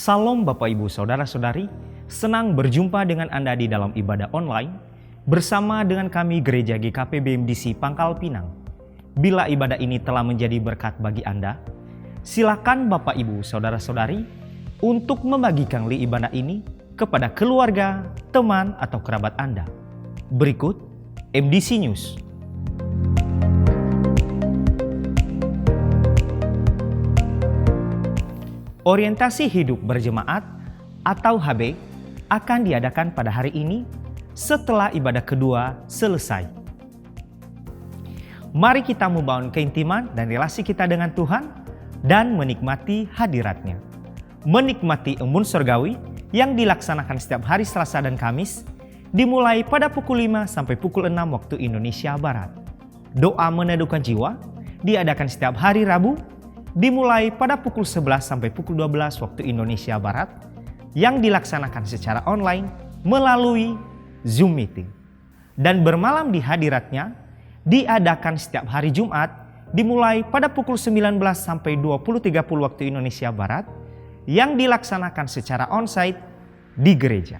Salam Bapak Ibu Saudara-saudari, senang berjumpa dengan Anda di dalam ibadah online bersama dengan kami Gereja GKP BMDC Pangkal Pinang. Bila ibadah ini telah menjadi berkat bagi Anda, silakan Bapak Ibu Saudara-saudari untuk membagikan ibadah ini kepada keluarga, teman, atau kerabat Anda. Berikut MDC News. Orientasi hidup berjemaat atau HB akan diadakan pada hari ini setelah ibadah kedua selesai. Mari kita membangun keintiman dan relasi kita dengan Tuhan dan menikmati hadirat-Nya. Menikmati embun surgawi yang dilaksanakan setiap hari Selasa dan Kamis dimulai pada pukul 5 sampai pukul 6 waktu Indonesia Barat. Doa meneduhkan jiwa diadakan setiap hari Rabu dimulai pada pukul 11 sampai pukul 12 waktu Indonesia Barat yang dilaksanakan secara online melalui Zoom meeting. Dan bermalam di hadirat-Nya diadakan setiap hari Jumat dimulai pada pukul 19 sampai 20.30 waktu Indonesia Barat yang dilaksanakan secara onsite di gereja.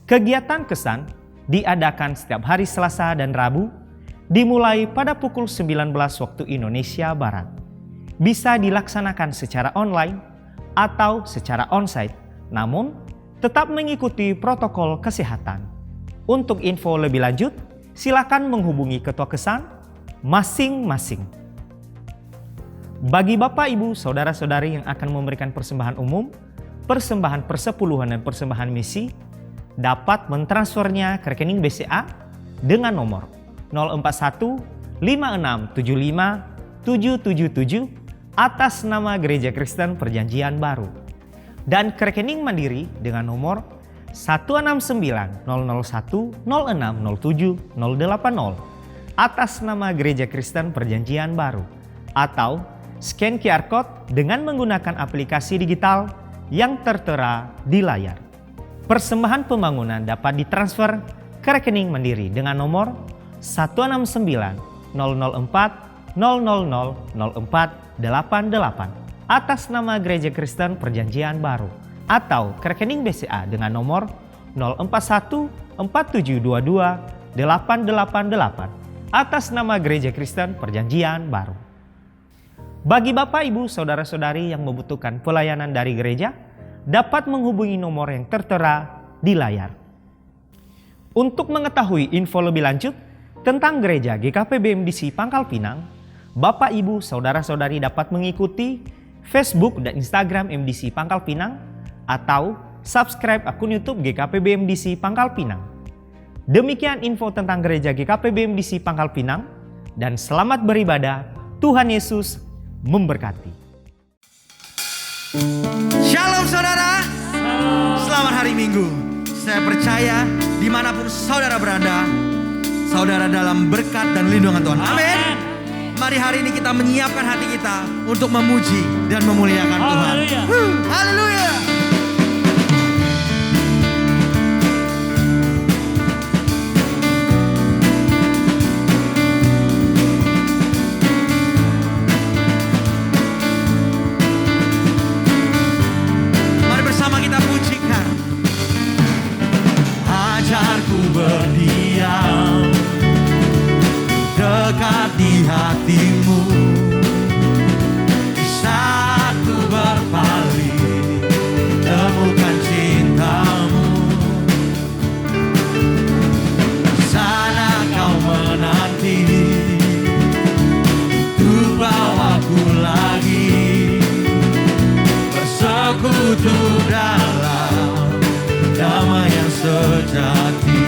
Kegiatan kesan diadakan setiap hari Selasa dan Rabu dimulai pada pukul 19 waktu Indonesia Barat. Bisa dilaksanakan secara online atau secara onsite, namun tetap mengikuti protokol kesehatan. Untuk info lebih lanjut, silakan menghubungi ketua kesan masing-masing. Bagi Bapak, Ibu, Saudara-saudari yang akan memberikan persembahan umum, persembahan persepuluhan dan persembahan misi, dapat mentransfernya ke rekening BCA dengan nomor 041 5675 777 atas nama Gereja Kristen Perjanjian Baru, dan ke rekening Mandiri dengan nomor 169 001 0607 080 atas nama Gereja Kristen Perjanjian Baru, atau scan QR Code dengan menggunakan aplikasi digital yang tertera di layar. Persembahan pembangunan dapat ditransfer ke rekening Mandiri dengan nomor 169 004 000 0488 atas nama Gereja Kristen Perjanjian Baru, atau ke rekening BCA dengan nomor 041 4722 888 atas nama Gereja Kristen Perjanjian Baru. Bagi Bapak, Ibu, Saudara-saudari yang membutuhkan pelayanan dari gereja, dapat menghubungi nomor yang tertera di layar. Untuk mengetahui info lebih lanjut tentang Gereja GKP BMDC Pangkal Pinang, Bapak, Ibu, Saudara-saudari dapat mengikuti Facebook dan Instagram MDC Pangkal Pinang atau subscribe akun YouTube GKP BMDC Pangkal Pinang. Demikian info tentang Gereja GKP BMDC Pangkal Pinang, dan selamat beribadah. Tuhan Yesus memberkati. Shalom saudara, selamat hari Minggu. Saya percaya dimanapun saudara berada, saudara dalam berkat dan lindungan Tuhan. Amin. Mari hari ini kita menyiapkan hati kita untuk memuji dan memuliakan Tuhan. Haleluya. Mari bersama kita pujikan. Ajarku berdiam dekat di hatimu, di saat ku berpaling temukan cintamu. Di sana kau menanti untuk bawaku lagi bersekutu dalam damai yang sejati.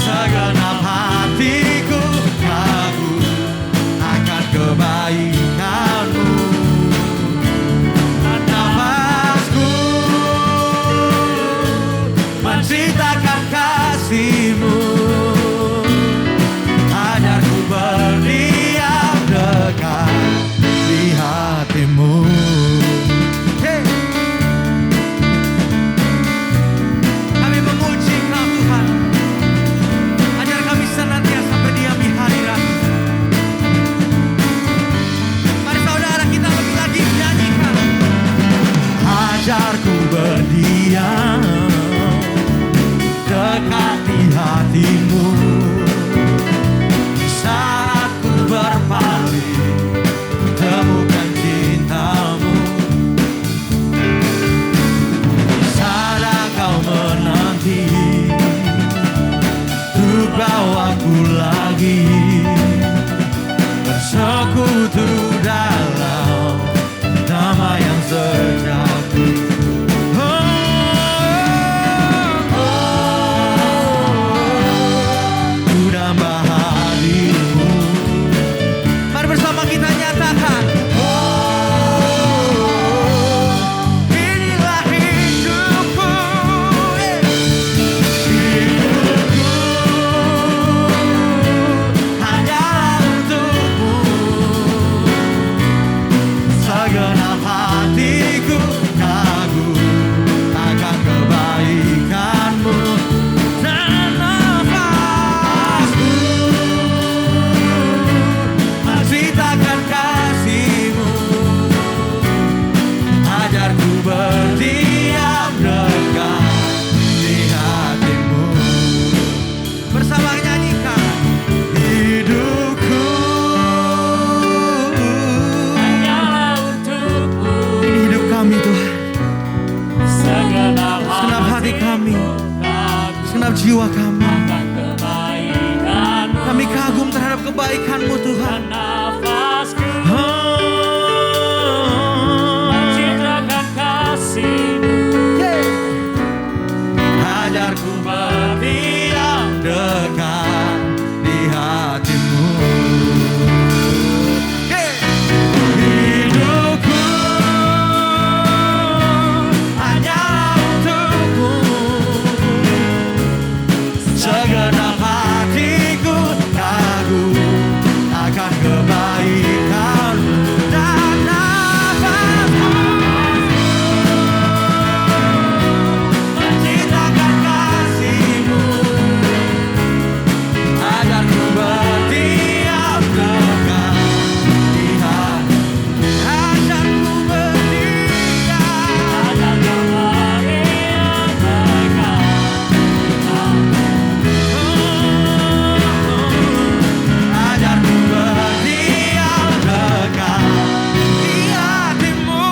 Segenap hatiku dekat di hatimu. Saat ku berpaling, temukan cintamu. Saat kau menanti untuk bawaku lagi bersekutu dalam damai yang sejati. Ku nambah hadimu. Mari bersama kita nyatakan. Inilah hidupku. Hidupku hanyalah untukmu. Segenap hatiku kagum akan kebaikanmu. Dan nafasku menceritakan kasihmu. Ajarku berdiam dekat di hatimu. Bersama nyanyikan. Hidupku hanyalah untukmu. ini hidup kami Tuhan. Segenap Segenap hati kami, kagum segenap jiwa kami, akan kebaikanmu. kami kagum terhadap kebaikan-Mu Tuhan. Dan nafasku Oh. mencitrakan kasihmu. Ajarku berdiam dekat di hatimu. Hidupku hanyalah untukmu. Segenap hatiku kagum akan kebaikanmu. Dan nafasku menciptakan kasihmu. Ajarku berdiam dekat di hati. Ajarku berdiam. Akan kebaikan Ajarku berdiam dekat di hatimu.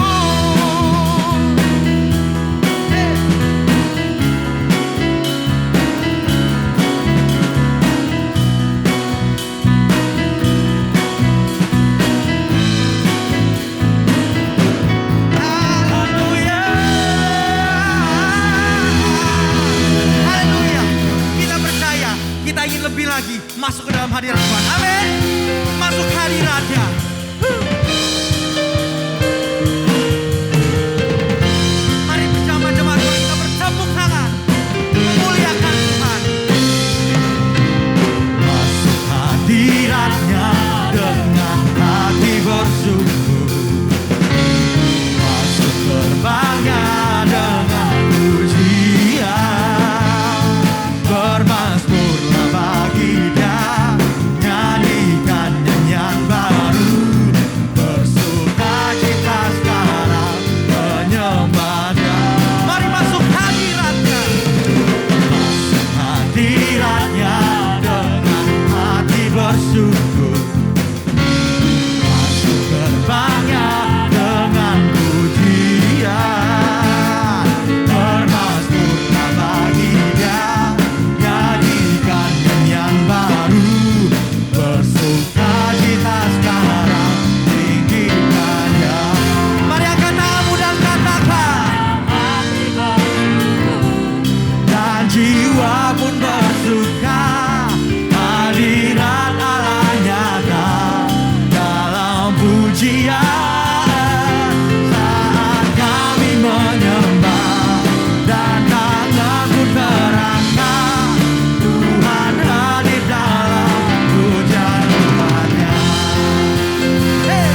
Haleluya. Haleluya. Kita percaya, kita ingin lebih lagi masuk ke dalam hadirat Tuhan. Amin. Masuk hadiratnya. Mari bersama jemaat Tuhan kita bertepuk tangan, memuliakan Tuhan. Masuk hadiratnya dengan hati bersyukur. Masuk gerbangnya dengan pujian. Bermazmurlah bagi Dia, nyanyikan nyanyian baru. Bersukacita sekarang menyembah Dia. Mari masuk hadiratnya. Masuk hadiratnya dengan hati bersyukur. Masuk gerbangnya dengan pujian. Bermazmurlah bagi Dia, nyanyikan nyanyian baru. Bersukacita sekarang tinggikan Dia. Mari angkat tanganmu dan katakan. Dan jiwa pun bersuka. Hadirat Allah nyata dalam pujian. Saat kami menyembah dan tangan pun terangkat, Tuhan hadir dalam pujian umatnya. Hey!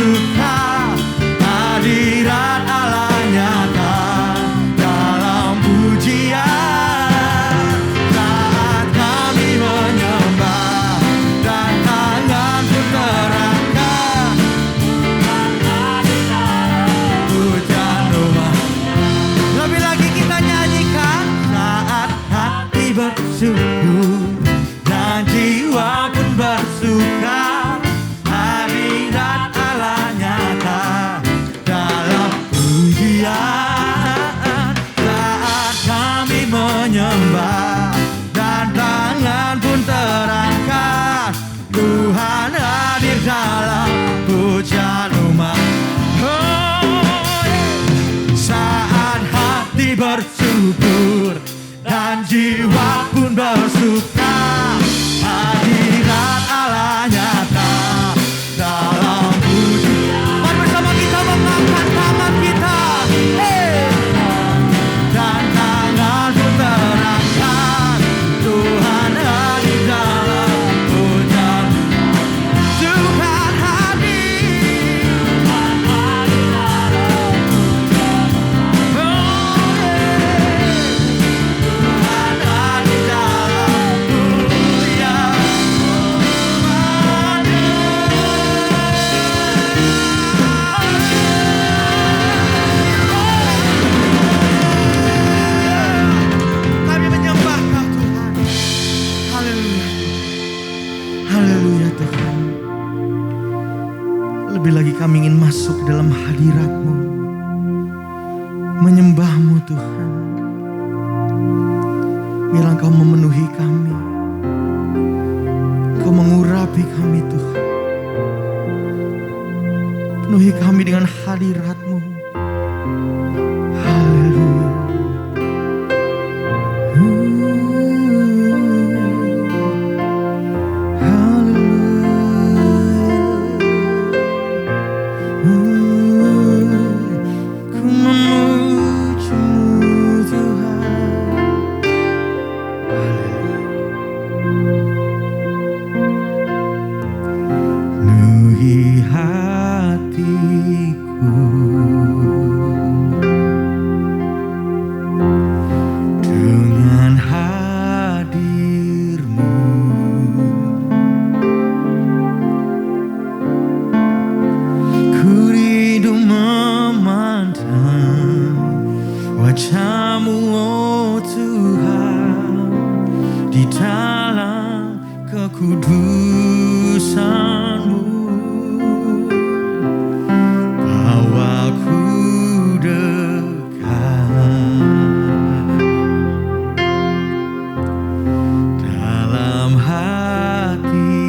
bersuka, hadirat Allah nyata dalam pujian. Saat kami menyembah dan tangan pun terangkat, pujian rumah. Lebih lagi kita nyanyikan. Saat hati bersyukur dan jiwa pun bersuka, hadirat Allah nyata dalam pujian. Saat kami menyembah dan tangan pun terangkat, Tuhan hadir dalam pujian umat. Saat hati bersyukur dan jiwa pun bersuka, hadirat Allah nyata dalam pujian. Mari bersama kita mengangkat tangan kita, dan tangan pun terangkat, Tuhan hadir dalam pujian. Tuhan hadir, Tuhan hadir dalam pujian. Tuhan hadir dalam pujian. Kami menyembah Kau Tuhan. Haleluya. Haleluya Tuhan. Lebih lagi kami ingin masuk ke dalam hadirat-Mu, menyembah-Mu Tuhan. Biarlah Engkau memenuhi kami, Engkau mengurapi kami Tuhan. Penuhi kami dengan hadirat-Mu. Haleluya. Ku memuji-Mu Tuhan. Penuhi hatiku dengan hadir-Mu. Ku rindu memandang wajah-Mu, oh Tuhan, di dalam kekudusan-Mu. Bawa ku dekat dalam hati-Mu.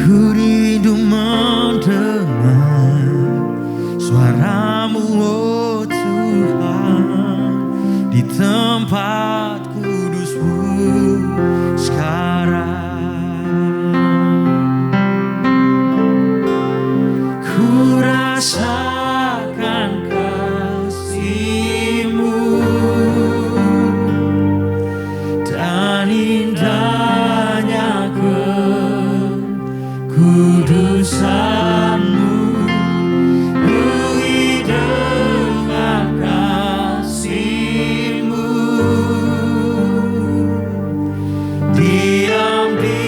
Ku rindu mendengar suara-Mu, oh Tuhan, di tempat kudus-Mu sekarang. Ku rasakan kasih-Mu dan indahnya kekudusan-Mu. Penuhi dengan kasih-Mu, diam di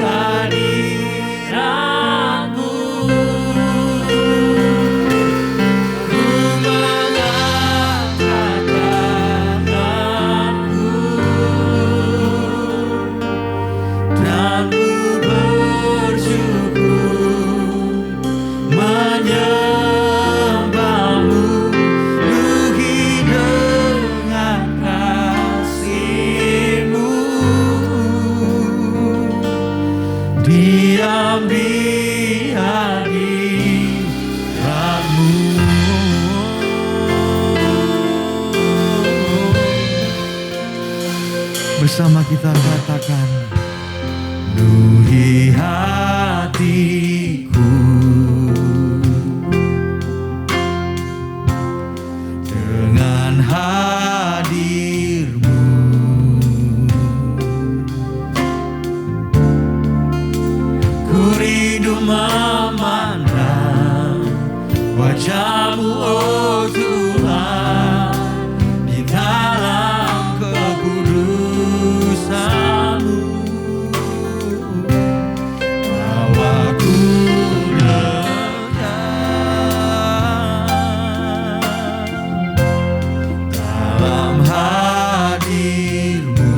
hadirat-Mu. Ku mengangkat tanganku dan ku bersyukur menyembah-Mu. Penuhi dengan kasih-Mu, diam di hadirat-Mu. Bersama kita katakan, penuhi hatiku dengan hadir-Mu. memandang wajah-Mu, oh Tuhan, di dalam kekudusan-Mu. Bawaku dalam hadir-Mu.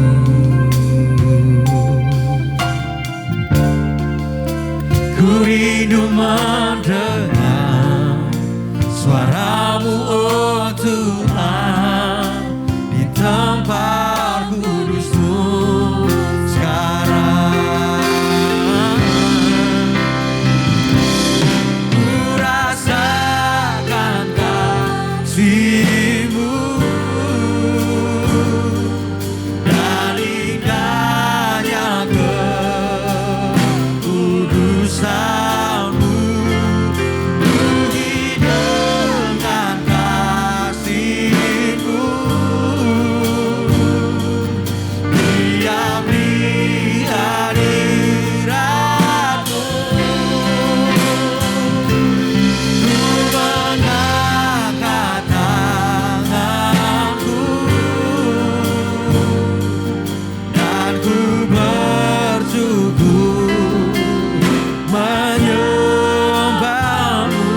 Ku rindu mendengar suara-Mu, oh Tuhan, di tempat kudus-Mu sekarang. Ku rasakan kasih-Mu dan indahnya kekudusan-Mu. Penuhi dengan kasih-Mu, diam di hadirat-Mu. Ku mengangkat tanganku dan ku bersyukur menyembah-Mu.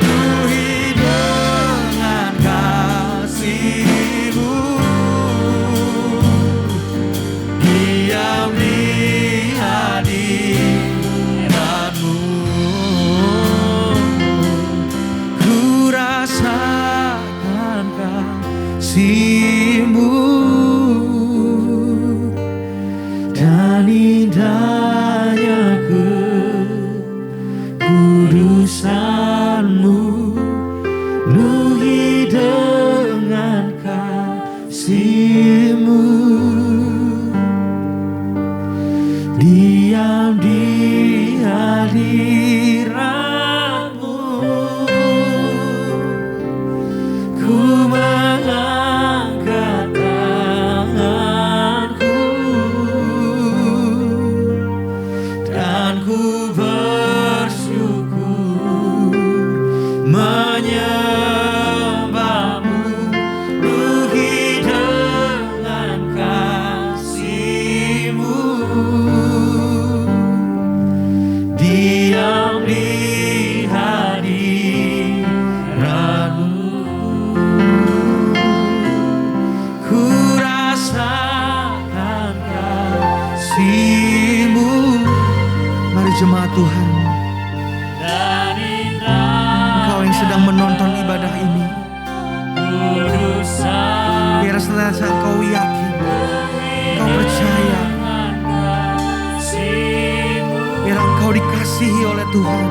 Penuhi dengan kasih-Mu, diam di hadirat-Mu. Ku rasakan kasih-Mu dan indahnya kekudusan-Mu. Penuhi dengan kasih-Mu, diam di hadirat-Mu. Ku mengangkat tanganku dan ku bersyukur menyembah-Mu. Penuhi dengan kasih-Mu, diam di hadirat-Mu. Ku rasakan kasih-Mu. Mari jemaat Tuhan, dan indah Engkau yang sedang menonton ibadah ini, kudusan biar senantiasa Engkau yakin, Engkau percaya, kasih-Mu, biar Engkau dikasihi oleh Tuhan.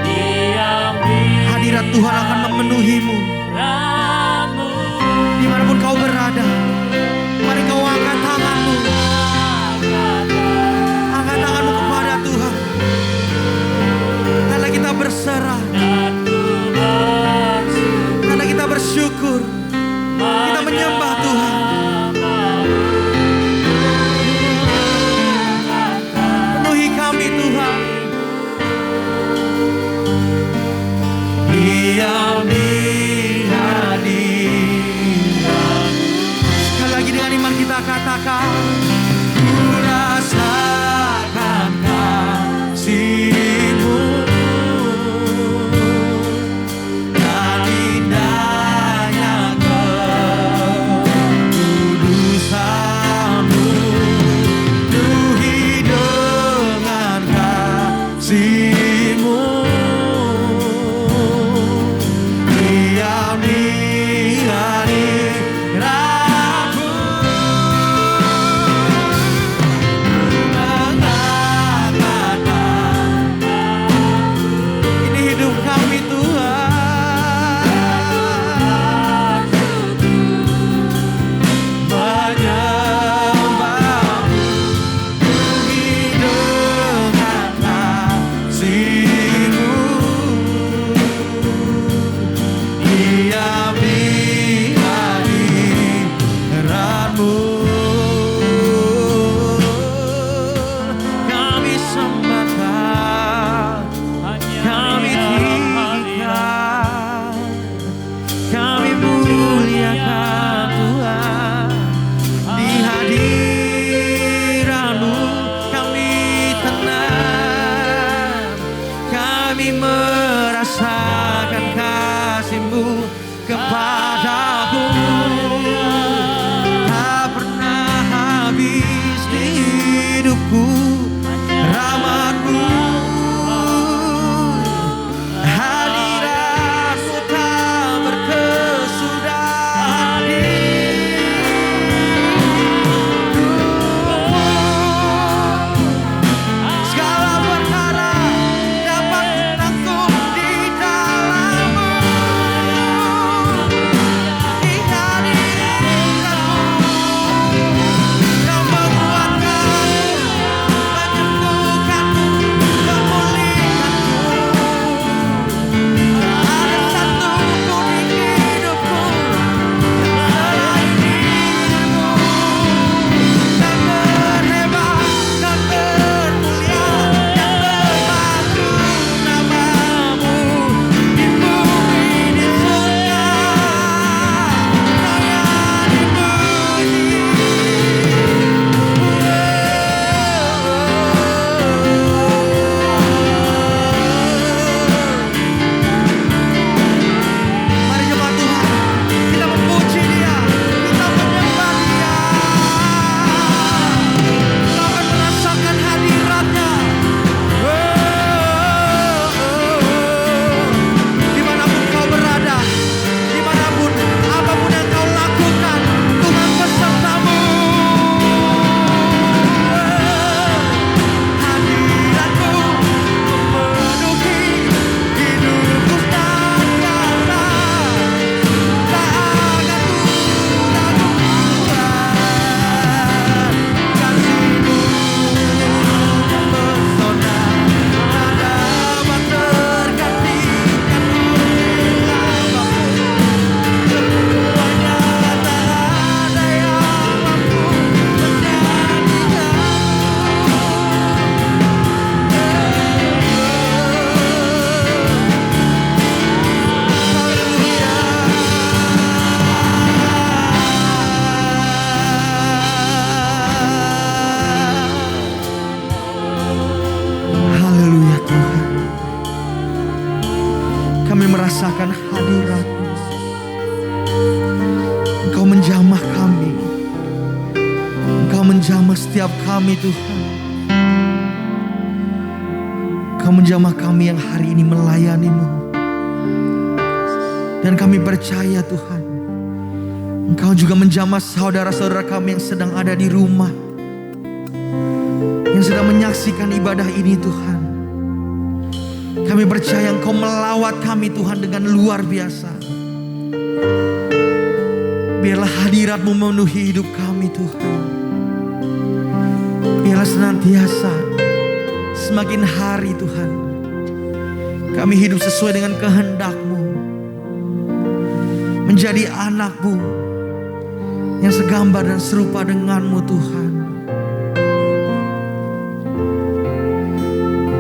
diam di Hadirat Tuhan akan memenuhimu hadirat-Mu. dimanapun kau berada. Mari kau angkat tanganmu, angkat tanganmu kepada Tuhan, karena kita berserah, karena kita bersyukur, kita menyembah Tuhan. Penuhi kami Tuhan, diam di hadirat-Mu. rahmatku, rahmatmu. Hadiratmu tak berkesudahan hidupku. Segala perkara dapat menanggung di dalammu. Di hadiratmu yang menguatkanku, menyembuhkanku, memulihkanku. Ada satu pun di hidupku selain dirimu. Yang terhebat, yang termulia, yang termaksud namamu di bumi, di surga. Kau yang dipuji. Mari jemaat Tuhan, kita memuji Dia, kita menyembah Dia. Kita akan merasakan hadirat-Nya. Dimanapun kau berada, dimanapun apapun yang kau lakukan, Tuhan besertamu. Hadirat-Mu memenuhi hidupku senantiasa. Tak akan ku ragukan kasih-Mu mempesona, tak dapat tergantikan oleh apapun. Semuanya tak ada yang mampu menggantikanmu. Haleluya Tuhan, kami merasakan hadirat-Mu. Engkau menjamah kami, Engkau menjamah setiap kami Tuhan. Engkau menjamah kami yang hari ini melayani-Mu. Dan kami percaya Tuhan, Engkau juga menjamah saudara-saudara kami yang sedang ada di rumah, yang sedang menyaksikan ibadah ini Tuhan. Kami percaya Engkau melawat kami Tuhan dengan luar biasa. Biarlah hadirat-Mu memenuhi hidup kami Tuhan. Biarlah senantiasa semakin hari Tuhan kami hidup sesuai dengan kehendak-Mu, menjadi anak-Mu yang segambar dan serupa dengan-Mu Tuhan.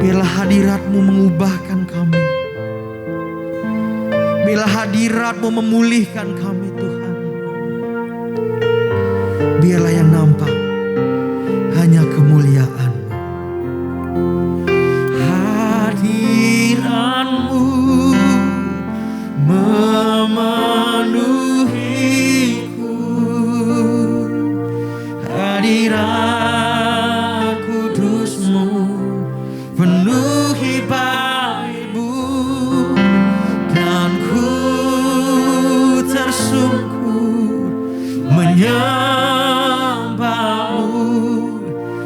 Biarlah hadirat-Mu mengubahkan kami. Biarlah hadirat-Mu memulihkan kami Tuhan. Biarlah yang nampak hanya kemuliaan-Mu. Hadirat-Mu memenuhiku. Hadirat kudus-Mu penuhi baik-Mu. Dan ku tersungkur menyembah-Mu.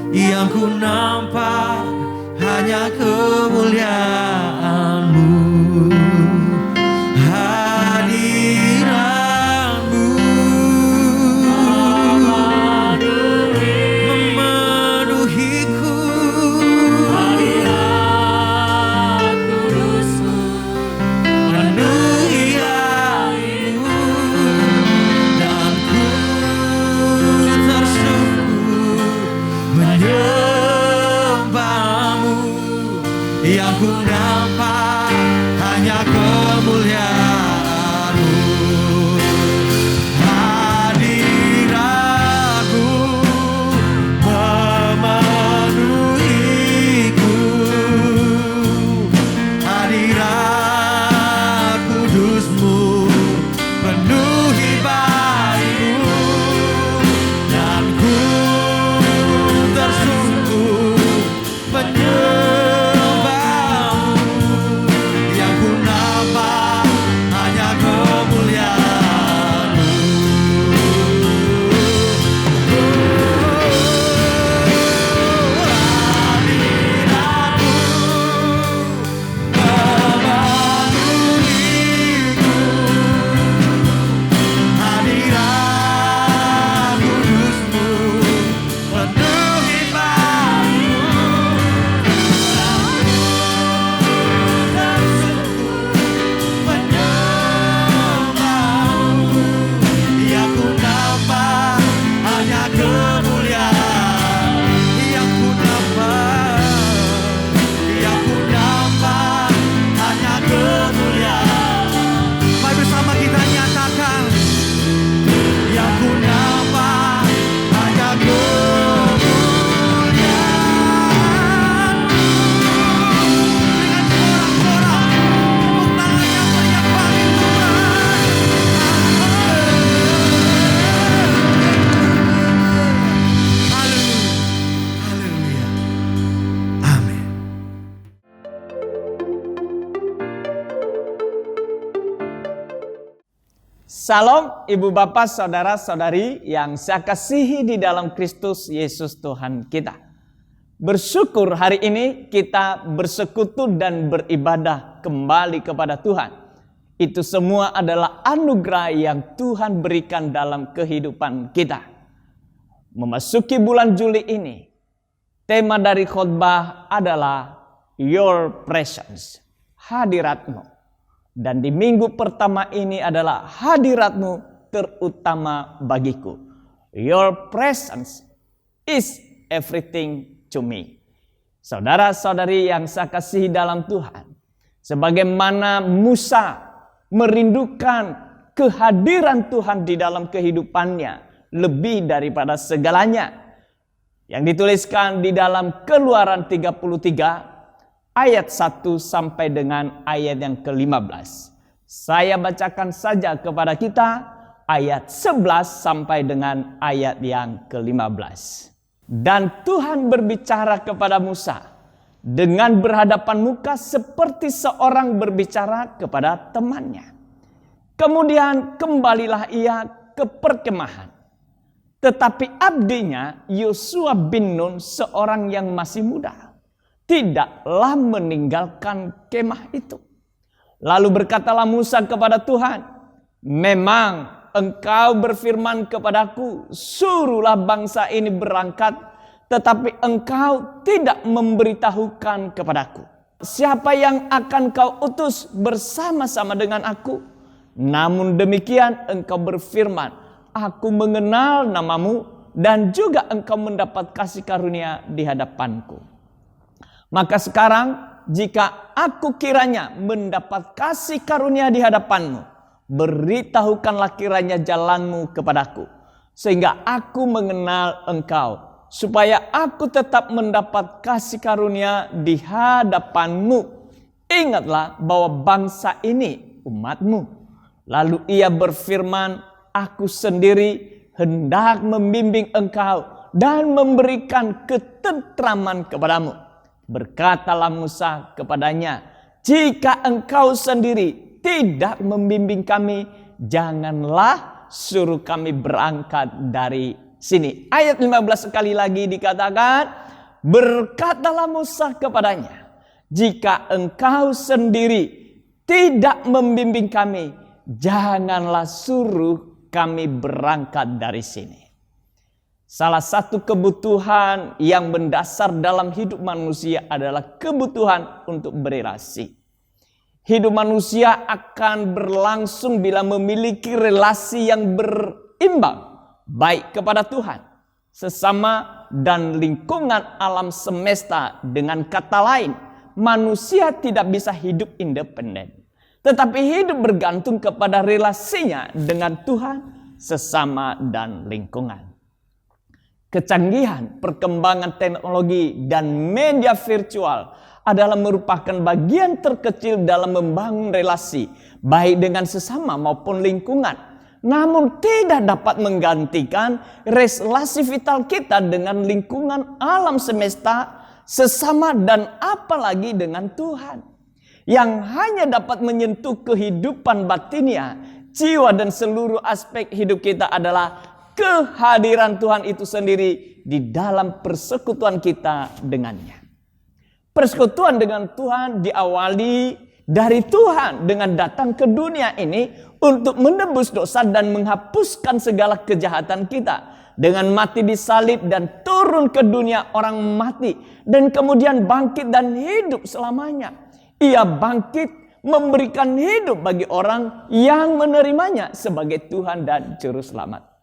Yang ku nampak hanya kemuliaan-Mu. Hadirat-Mu memenuhiku. Hadirat kudus-Mu Penuhi hatiku. Dan ku tersungkur menyembah-Mu. Yang ku nampak hanya kemuliaan-Mu. Hadirat-Mu memenuhiku. Hadirat kudus-Mu penuhi baik-Mu. Dan ku tersungkur Salam ibu bapak saudara-saudari yang saya kasihi di dalam Kristus Yesus Tuhan kita. Bersyukur hari ini kita bersekutu dan beribadah kembali kepada Tuhan. Itu semua adalah anugerah yang Tuhan berikan dalam kehidupan kita. Memasuki bulan Juli ini, tema dari khotbah adalah Your Presence, hadiratmu. Dan di minggu pertama ini adalah hadiratmu terutama bagiku. Your presence is everything to me. Saudara-saudari yang saya kasihi dalam Tuhan, sebagaimana Musa merindukan kehadiran Tuhan di dalam kehidupannya lebih daripada segalanya. Yang dituliskan di dalam Keluaran 33 ayat 1 sampai dengan ayat yang ke-15. Saya bacakan saja kepada kita ayat 11 sampai dengan ayat yang ke-15. Dan Tuhan berbicara kepada Musa dengan berhadapan muka seperti seorang berbicara kepada temannya. Kemudian kembalilah ia ke perkemahan. Tetapi abdinya Yosua bin Nun, seorang yang masih muda, tidaklah meninggalkan kemah itu. Lalu berkatalah Musa kepada Tuhan, memang engkau berfirman kepadaku, suruhlah bangsa ini berangkat, tetapi engkau tidak memberitahukan kepadaku siapa yang akan kau utus bersama-sama dengan aku. Namun demikian engkau berfirman, aku mengenal namamu dan juga engkau mendapat kasih karunia di hadapanku. Maka sekarang jika aku kiranya mendapat kasih karunia di hadapanmu, beritahukanlah kiranya jalanmu kepadaku, sehingga aku mengenal engkau, supaya aku tetap mendapat kasih karunia di hadapanmu. Ingatlah bahwa bangsa ini umatmu. Lalu ia berfirman, aku sendiri hendak membimbing engkau dan memberikan ketentraman kepadamu. Berkatalah Musa kepadanya, jika engkau sendiri tidak membimbing kami, janganlah suruh kami berangkat dari sini. Ayat 15 sekali lagi dikatakan, berkatalah Musa kepadanya, jika engkau sendiri tidak membimbing kami, janganlah suruh kami berangkat dari sini. Salah satu kebutuhan yang mendasar dalam hidup manusia adalah kebutuhan untuk berelasi. Hidup manusia akan berlangsung bila memiliki relasi yang berimbang, baik kepada Tuhan, sesama, dan lingkungan alam semesta. Dengan kata lain, manusia tidak bisa hidup independen, tetapi hidup bergantung kepada relasinya dengan Tuhan, sesama, dan lingkungan. Kecanggihan, perkembangan teknologi, dan media virtual adalah merupakan bagian terkecil dalam membangun relasi, baik dengan sesama maupun lingkungan. Namun tidak dapat menggantikan relasi vital kita dengan lingkungan alam semesta, sesama, dan apalagi dengan Tuhan. Yang hanya dapat menyentuh kehidupan batinnya, jiwa, dan seluruh aspek hidup kita adalah kehadiran Tuhan itu sendiri di dalam persekutuan kita dengannya. Persekutuan dengan Tuhan diawali dari Tuhan dengan datang ke dunia ini untuk menebus dosa dan menghapuskan segala kejahatan kita. Dengan mati di salib dan turun ke dunia orang mati, dan kemudian bangkit dan hidup selamanya. Ia bangkit memberikan hidup bagi orang yang menerimanya sebagai Tuhan dan Juru Selamat.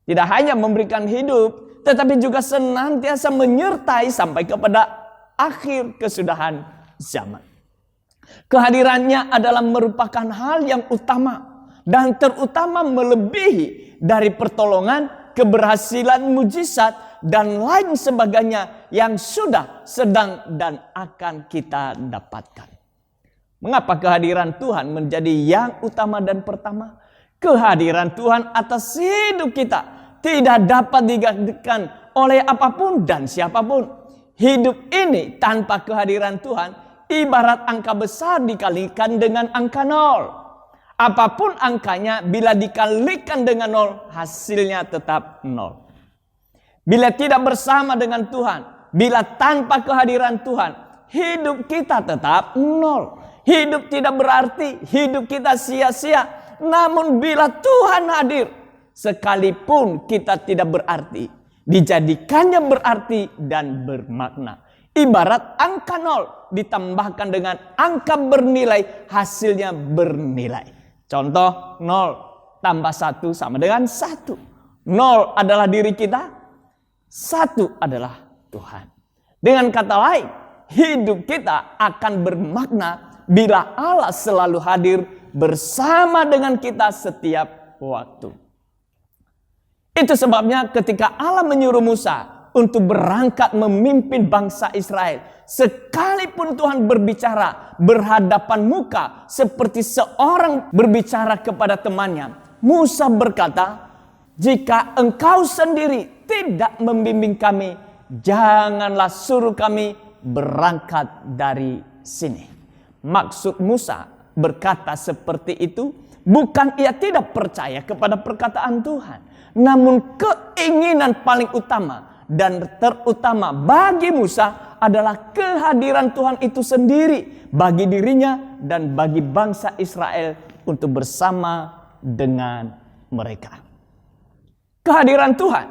Tidak hanya memberikan hidup, tetapi juga senantiasa menyertai sampai kepada akhir kesudahan zaman. Kehadirannya adalah merupakan hal yang utama dan terutama melebihi dari pertolongan, keberhasilan, mujizat, dan lain sebagainya yang sudah, sedang, dan akan kita dapatkan. Mengapa kehadiran Tuhan menjadi yang utama dan pertama? Kehadiran Tuhan atas hidup kita tidak dapat digantikan oleh apapun dan siapapun. Hidup ini tanpa kehadiran Tuhan ibarat angka besar dikalikan dengan angka 0. Apapun angkanya, bila dikalikan dengan 0, hasilnya tetap 0. Bila tidak bersama dengan Tuhan, bila tanpa kehadiran Tuhan, hidup kita tetap 0. Hidup tidak berarti, hidup kita sia-sia. Namun bila Tuhan hadir, sekalipun kita tidak berarti, dijadikannya berarti dan bermakna. Ibarat angka 0 ditambahkan dengan angka bernilai, hasilnya bernilai. Contoh, 0 tambah 1 sama dengan 1. 0 adalah diri kita, 1 adalah Tuhan. Dengan kata lain, hidup kita akan bermakna bila Allah selalu hadir bersama dengan kita setiap waktu. Itu sebabnya ketika Allah menyuruh Musa untuk berangkat memimpin bangsa Israel, sekalipun Tuhan berbicara berhadapan muka seperti seorang berbicara kepada temannya, Musa berkata, "Jika engkau sendiri tidak membimbing kami, janganlah suruh kami berangkat dari sini." Maksud Musa berkata seperti itu bukan ia tidak percaya kepada perkataan Tuhan, namun keinginan paling utama dan terutama bagi Musa adalah kehadiran Tuhan itu sendiri bagi dirinya dan bagi bangsa Israel untuk bersama dengan mereka. Kehadiran Tuhan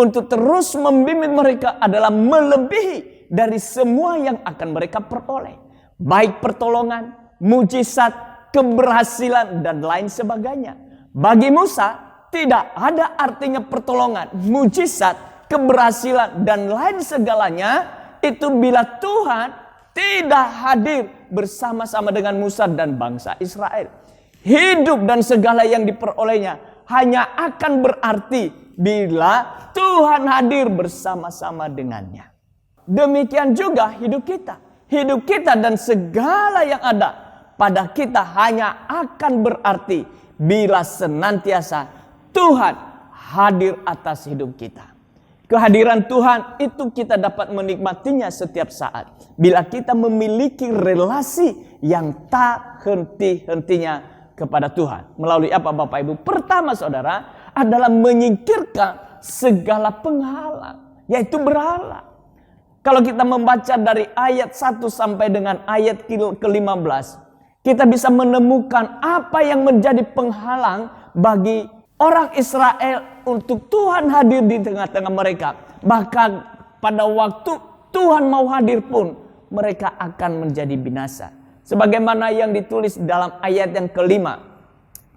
untuk terus membimbing mereka adalah melebihi dari semua yang akan mereka peroleh. Baik pertolongan, mujizat, keberhasilan, dan lain sebagainya. Bagi Musa tidak ada artinya pertolongan, mujizat, keberhasilan, dan lain segalanya itu bila Tuhan tidak hadir bersama-sama dengan Musa dan bangsa Israel. Hidup dan segala yang diperolehnya hanya akan berarti bila Tuhan hadir bersama-sama dengannya. Demikian juga hidup kita. Hidup kita dan segala yang ada pada kita hanya akan berarti bila senantiasa Tuhan hadir atas hidup kita. Kehadiran Tuhan itu kita dapat menikmatinya setiap saat bila kita memiliki relasi yang tak henti-hentinya kepada Tuhan. Melalui apa Bapak Ibu? Pertama saudara adalah menyingkirkan segala penghalang, yaitu berhala. Kalau kita membaca dari ayat 1 sampai dengan ayat ke-15, kita bisa menemukan apa yang menjadi penghalang bagi orang Israel untuk Tuhan hadir di tengah-tengah mereka. Bahkan pada waktu Tuhan mau hadir pun mereka akan menjadi binasa. Sebagaimana yang ditulis dalam ayat yang kelima,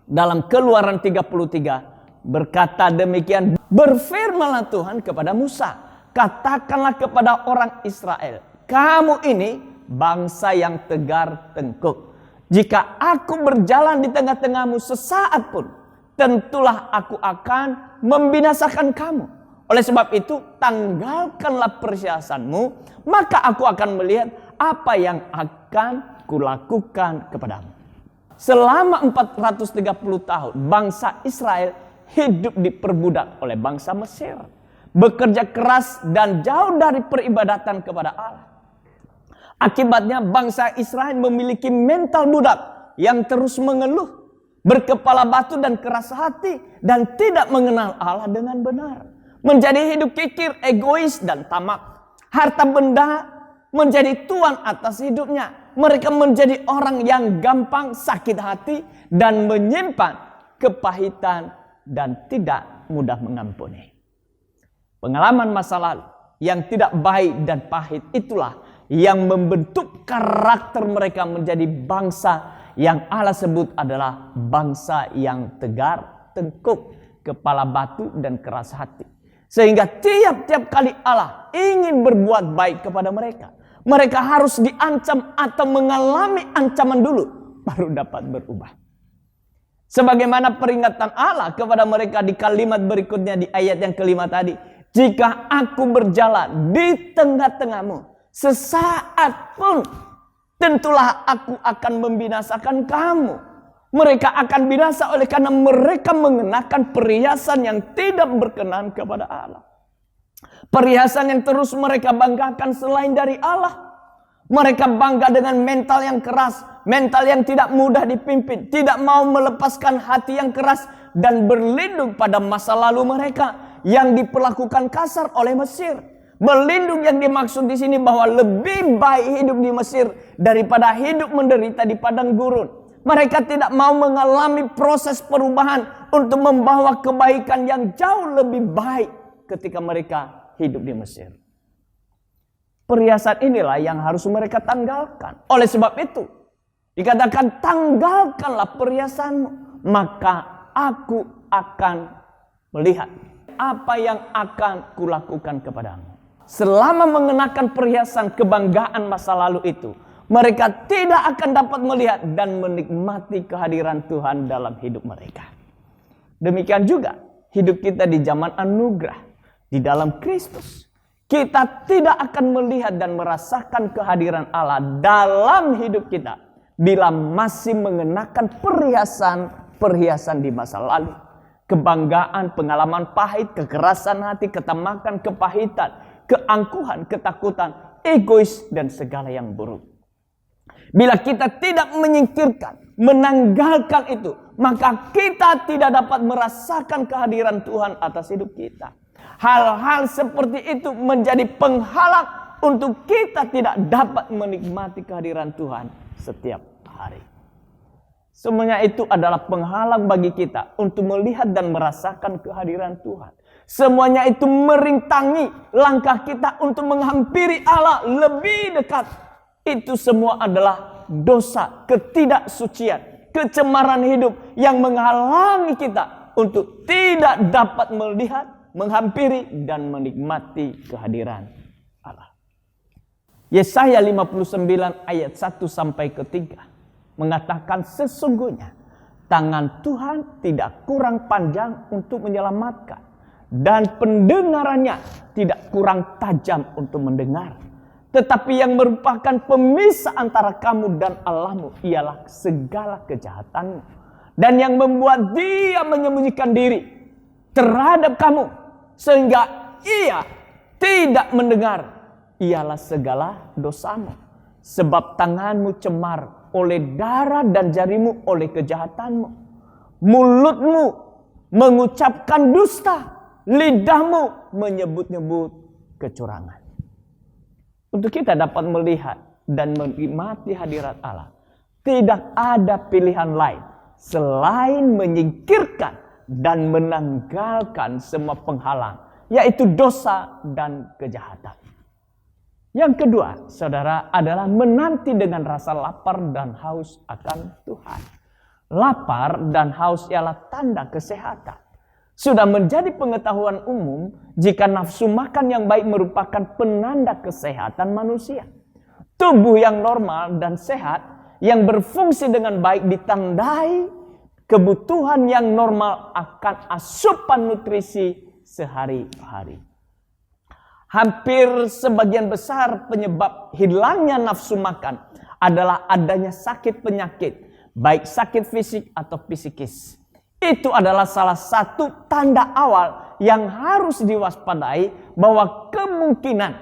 dalam Keluaran 33, berkata demikian, "Berfirmanlah Tuhan kepada Musa, katakanlah kepada orang Israel, kamu ini bangsa yang tegar tengkuk. Jika aku berjalan di tengah-tengahmu sesaat pun, tentulah aku akan membinasakan kamu. Oleh sebab itu, tanggalkanlah perhiasanmu, maka aku akan melihat apa yang akan kulakukan kepadamu." Selama 430 tahun, bangsa Israel hidup diperbudak oleh bangsa Mesir. Bekerja keras dan jauh dari peribadatan kepada Allah. Akibatnya bangsa Israel memiliki mental budak yang terus mengeluh, berkepala batu dan keras hati, dan tidak mengenal Allah dengan benar. Menjadi hidup kikir, egois, dan tamak. Harta benda menjadi tuan atas hidupnya. Mereka menjadi orang yang gampang sakit hati dan menyimpan kepahitan dan tidak mudah mengampuni. Pengalaman masa lalu yang tidak baik dan pahit itulah yang membentuk karakter mereka menjadi bangsa yang Allah sebut adalah bangsa yang tegar tengkuk, kepala batu dan keras hati. Sehingga tiap-tiap kali Allah ingin berbuat baik kepada mereka, mereka harus diancam atau mengalami ancaman dulu baru dapat berubah. Sebagaimana peringatan Allah kepada mereka di kalimat berikutnya di ayat yang kelima tadi. "Jika aku berjalan di tengah-tengahmu sesaat pun, tentulah aku akan membinasakan kamu." Mereka akan binasa oleh karena mereka mengenakan perhiasan yang tidak berkenan kepada Allah. Perhiasan yang terus mereka banggakan selain dari Allah. Mereka bangga dengan mental yang keras, mental yang tidak mudah dipimpin, tidak mau melepaskan hati yang keras dan berlindung pada masa lalu mereka yang diperlakukan kasar oleh Mesir. Berlindung yang dimaksud di sini bahwa lebih baik hidup di Mesir daripada hidup menderita di padang gurun. Mereka tidak mau mengalami proses perubahan untuk membawa kebaikan yang jauh lebih baik ketika mereka hidup di Mesir. Perhiasan inilah yang harus mereka tanggalkan. Oleh sebab itu, dikatakan tanggalkanlah perhiasanmu, maka aku akan melihat apa yang akan kulakukan kepadamu. Selama mengenakan perhiasan kebanggaan masa lalu itu, mereka tidak akan dapat melihat dan menikmati kehadiran Tuhan dalam hidup mereka. Demikian juga hidup kita di zaman anugerah, di dalam Kristus. Kita tidak akan melihat dan merasakan kehadiran Allah dalam hidup kita bila masih mengenakan perhiasan di masa lalu. Kebanggaan, pengalaman pahit, kekerasan hati, ketamakan, kepahitan, keangkuhan, ketakutan, egois, dan segala yang buruk. Bila kita tidak menyingkirkan, menanggalkan itu, maka kita tidak dapat merasakan kehadiran Tuhan atas hidup kita. Hal-hal seperti itu menjadi penghalang untuk kita tidak dapat menikmati kehadiran Tuhan setiap hari. Semuanya itu adalah penghalang bagi kita untuk melihat dan merasakan kehadiran Tuhan. Semuanya itu merintangi langkah kita untuk menghampiri Allah lebih dekat. Itu semua adalah dosa, ketidaksucian, kecemaran hidup yang menghalangi kita untuk tidak dapat melihat, menghampiri, dan menikmati kehadiran Allah. Yesaya 59 ayat 1-3 mengatakan sesungguhnya tangan Tuhan tidak kurang panjang untuk menyelamatkan dan pendengarannya tidak kurang tajam untuk mendengar. Tetapi yang merupakan pemisah antara kamu dan Allahmu ialah segala kejahatanmu. Dan yang membuat dia menyembunyikan diri terhadap kamu sehingga ia tidak mendengar ialah segala dosamu. Sebab tanganmu cemar oleh darah dan jarimu oleh kejahatanmu. Mulutmu mengucapkan dusta, lidahmu menyebut-nyebut kecurangan. Untuk kita dapat melihat dan menikmati hadirat Allah, tidak ada pilihan lain selain menyingkirkan dan menanggalkan semua penghalang, yaitu dosa dan kejahatan. Yang kedua, saudara, adalah menanti dengan rasa lapar dan haus akan Tuhan. Lapar dan haus ialah tanda kesehatan. Sudah menjadi pengetahuan umum jika nafsu makan yang baik merupakan penanda kesehatan manusia. Tubuh yang normal dan sehat yang berfungsi dengan baik ditandai kebutuhan yang normal akan asupan nutrisi sehari-hari. Hampir sebagian besar penyebab hilangnya nafsu makan adalah adanya sakit penyakit, baik sakit fisik atau psikis. Itu adalah salah satu tanda awal yang harus diwaspadai bahwa kemungkinan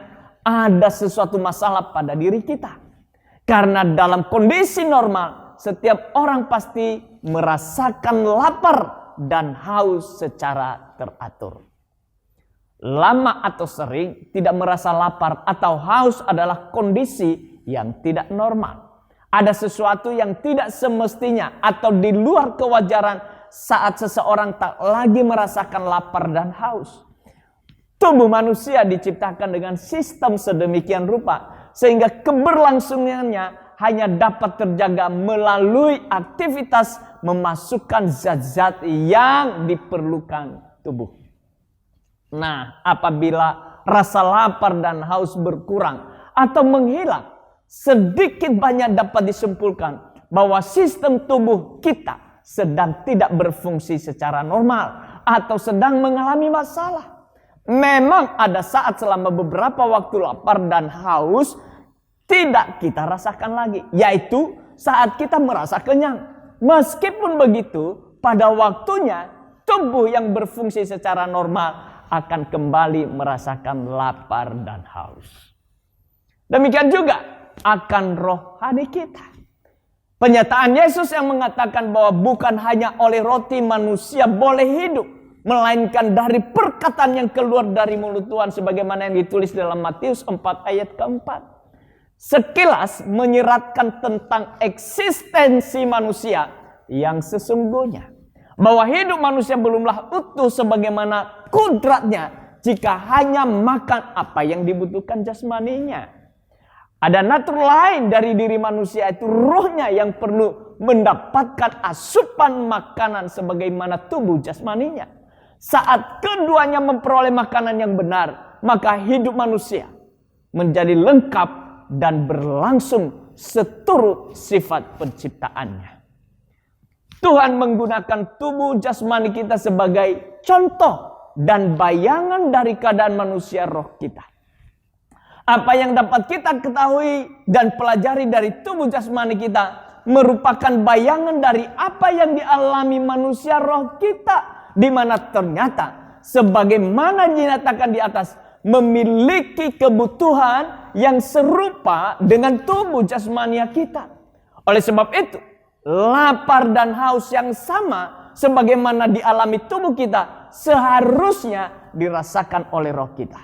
ada sesuatu masalah pada diri kita. Karena dalam kondisi normal, setiap orang pasti merasakan lapar dan haus secara teratur. Lama atau sering tidak merasa lapar atau haus adalah kondisi yang tidak normal. Ada sesuatu yang tidak semestinya atau di luar kewajaran saat seseorang tak lagi merasakan lapar dan haus. Tubuh manusia diciptakan dengan sistem sedemikian rupa sehingga keberlangsungannya hanya dapat terjaga melalui aktivitas memasukkan zat-zat yang diperlukan tubuh. Nah, apabila rasa lapar dan haus berkurang atau menghilang, sedikit banyak dapat disimpulkan bahwa sistem tubuh kita sedang tidak berfungsi secara normal atau sedang mengalami masalah. Memang ada saat selama beberapa waktu lapar dan haus tidak kita rasakan lagi, yaitu saat kita merasa kenyang. Meskipun begitu, pada waktunya tubuh yang berfungsi secara normal akan kembali merasakan lapar dan haus. Demikian juga akan rohani kita. Penyataan Yesus yang mengatakan bahwa bukan hanya oleh roti manusia boleh hidup, melainkan dari perkataan yang keluar dari mulut Tuhan, sebagaimana yang ditulis dalam Matius 4 ayat keempat. Sekilas menyeratkan tentang eksistensi manusia yang sesungguhnya. Bahwa hidup manusia belumlah utuh sebagaimana kodratnya jika hanya makan apa yang dibutuhkan jasmaninya. Ada natur lain dari diri manusia, itu rohnya yang perlu mendapatkan asupan makanan sebagaimana tubuh jasmaninya. Saat keduanya memperoleh makanan yang benar, maka hidup manusia menjadi lengkap dan berlangsung seturut sifat penciptaannya. Tuhan menggunakan tubuh jasmani kita sebagai contoh dan bayangan dari keadaan manusia roh kita. Apa yang dapat kita ketahui dan pelajari dari tubuh jasmani kita merupakan bayangan dari apa yang dialami manusia roh kita, di mana ternyata sebagaimana dinyatakan di atas memiliki kebutuhan yang serupa dengan tubuh jasmani kita. Oleh sebab itu, lapar dan haus yang sama sebagaimana dialami tubuh kita seharusnya dirasakan oleh roh kita.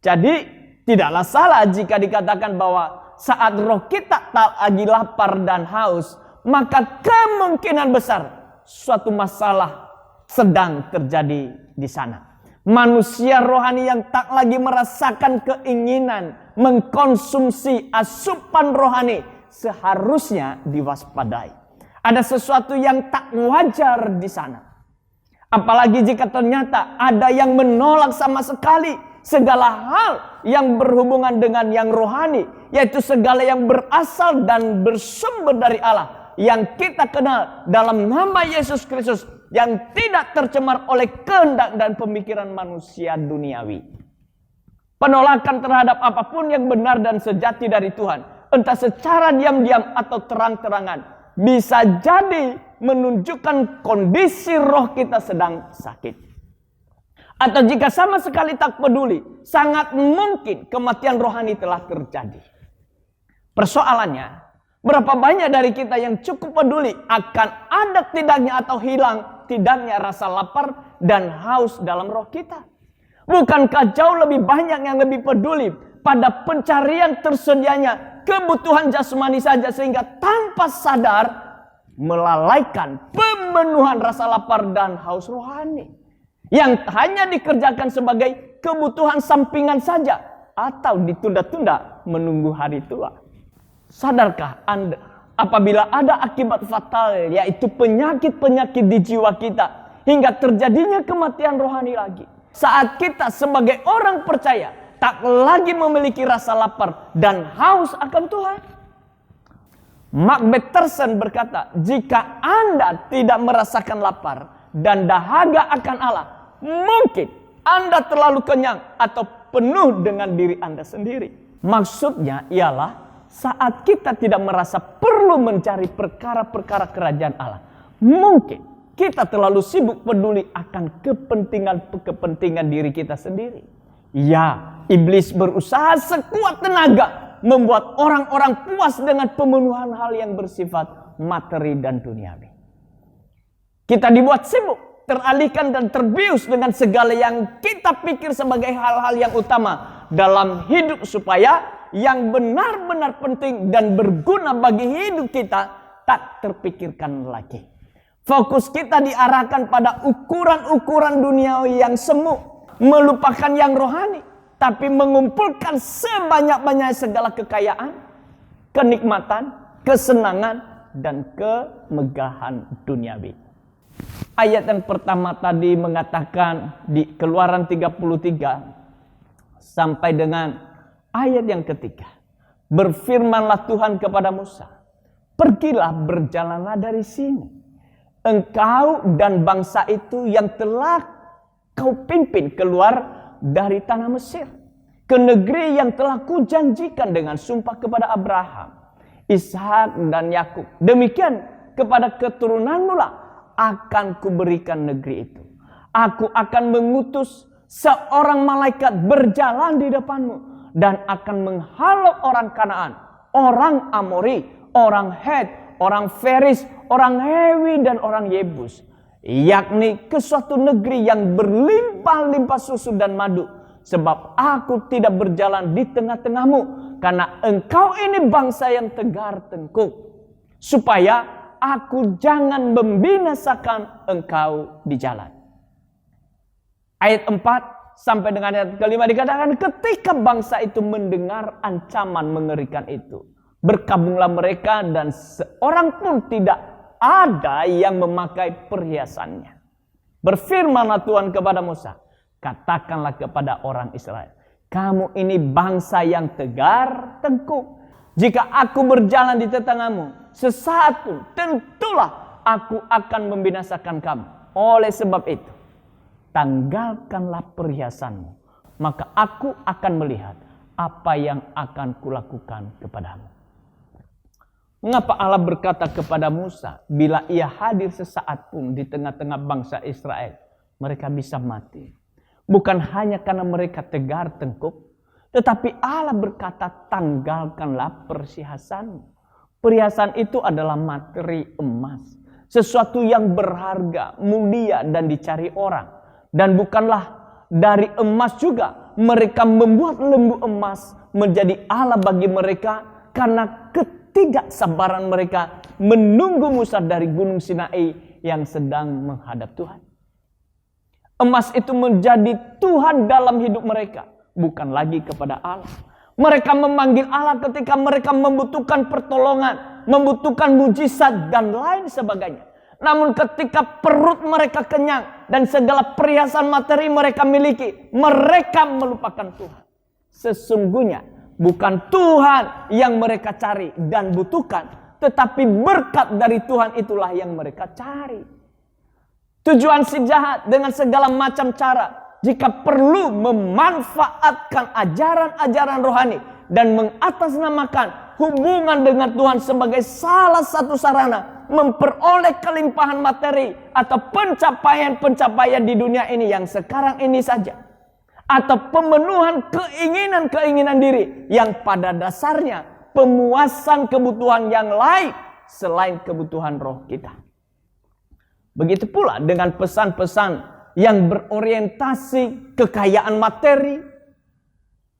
Jadi tidaklah salah jika dikatakan bahwa saat roh kita tak lagi lapar dan haus, maka kemungkinan besar suatu masalah sedang terjadi di sana. Manusia rohani yang tak lagi merasakan keinginan mengkonsumsi asupan rohani seharusnya diwaspadai. Ada sesuatu yang tak wajar di sana. Apalagi jika ternyata ada yang menolak sama sekali segala hal yang berhubungan dengan yang rohani, yaitu segala yang berasal dan bersumber dari Allah yang kita kenal dalam nama Yesus Kristus, yang tidak tercemar oleh kehendak dan pemikiran manusia duniawi. Penolakan terhadap apapun yang benar dan sejati dari Tuhan, entah secara diam-diam atau terang-terangan, bisa jadi menunjukkan kondisi roh kita sedang sakit. Atau jika sama sekali tak peduli, sangat mungkin kematian rohani telah terjadi. Persoalannya, berapa banyak dari kita yang cukup peduli akan ada tidaknya atau hilang tidaknya rasa lapar dan haus dalam roh kita? Bukankah jauh lebih banyak yang lebih peduli pada pencarian tersedianya kebutuhan jasmani saja, sehingga tanpa sadar melalaikan pemenuhan rasa lapar dan haus rohani yang hanya dikerjakan sebagai kebutuhan sampingan saja atau ditunda-tunda menunggu hari tua. Sadarkah Anda apabila ada akibat fatal, yaitu penyakit-penyakit di jiwa kita hingga terjadinya kematian rohani lagi? Saat kita sebagai orang percaya tak lagi memiliki rasa lapar dan haus akan Tuhan. Mark Batterson berkata, jika Anda tidak merasakan lapar dan dahaga akan Allah, mungkin Anda terlalu kenyang atau penuh dengan diri Anda sendiri. Maksudnya ialah saat kita tidak merasa perlu mencari perkara-perkara kerajaan Allah, mungkin kita terlalu sibuk peduli akan kepentingan diri kita sendiri. Ya, iblis berusaha sekuat tenaga membuat orang-orang puas dengan pemenuhan hal yang bersifat materi dan duniawi. Kita dibuat sibuk, teralihkan dan terbius dengan segala yang kita pikir sebagai hal-hal yang utama dalam hidup, supaya yang benar-benar penting dan berguna bagi hidup kita tak terpikirkan lagi. Fokus kita diarahkan pada ukuran-ukuran duniawi yang semu, melupakan yang rohani, tapi mengumpulkan sebanyak-banyaknya segala kekayaan, kenikmatan, kesenangan, dan kemegahan duniawi. Ayat yang pertama tadi mengatakan di Keluaran 33 sampai dengan ayat yang ketiga. Berfirmanlah Tuhan kepada Musa, pergilah, berjalanlah dari sini, engkau dan bangsa itu yang telah kau pimpin keluar dari tanah Mesir, ke negeri yang telah kujanjikan dengan sumpah kepada Abraham, Ishak dan Yakub. Demikian kepada keturunanmu lah akan kuberikan negeri itu. Aku akan mengutus seorang malaikat berjalan di depanmu dan akan menghalau orang Kanaan, orang Amori, orang Het, orang Feris, orang Hewi, dan orang Yebus. Yakni ke suatu negeri yang berlimpah-limpah susu dan madu. Sebab aku tidak berjalan di tengah-tengahmu, karena engkau ini bangsa yang tegar tengkuk, supaya aku jangan membinasakan engkau di jalan. Ayat 4 sampai dengan ayat kelima dikatakan, ketika bangsa itu mendengar ancaman mengerikan itu, berkabunglah mereka dan seorang pun tidak ada yang memakai perhiasannya. Berfirmanlah Tuhan kepada Musa, katakanlah kepada orang Israel, kamu ini bangsa yang tegar tengkuk. Jika aku berjalan di tengah-tengahmu, sesaat pun tentulah aku akan membinasakan kamu. Oleh sebab itu, tanggalkanlah perhiasanmu, maka aku akan melihat apa yang akan kulakukan kepadamu. Mengapa Allah berkata kepada Musa, bila ia hadir sesaat pun di tengah-tengah bangsa Israel, mereka bisa mati. Bukan hanya karena mereka tegar tengkuk, tetapi Allah berkata, tanggalkanlah perhiasanmu. Perhiasan itu adalah materi emas, sesuatu yang berharga, mulia dan dicari orang. Dan bukanlah dari emas juga, mereka membuat lembu emas menjadi Allah bagi mereka karena ketidaksabaran mereka menunggu Musa dari Gunung Sinai yang sedang menghadap Tuhan. Emas itu menjadi Tuhan dalam hidup mereka, bukan lagi kepada Allah. Mereka memanggil Allah ketika mereka membutuhkan pertolongan, membutuhkan mujizat dan lain sebagainya. Namun ketika perut mereka kenyang dan segala perhiasan materi mereka miliki, mereka melupakan Tuhan. Sesungguhnya bukan Tuhan yang mereka cari dan butuhkan, tetapi berkat dari Tuhan itulah yang mereka cari. Tujuan si jahat dengan segala macam cara, jika perlu memanfaatkan ajaran-ajaran rohani dan mengatasnamakan hubungan dengan Tuhan sebagai salah satu sarana memperoleh kelimpahan materi atau pencapaian-pencapaian di dunia ini yang sekarang ini saja, atau pemenuhan keinginan-keinginan diri yang pada dasarnya pemuasan kebutuhan yang lain selain kebutuhan roh kita. Begitu pula dengan pesan-pesan yang berorientasi kekayaan materi,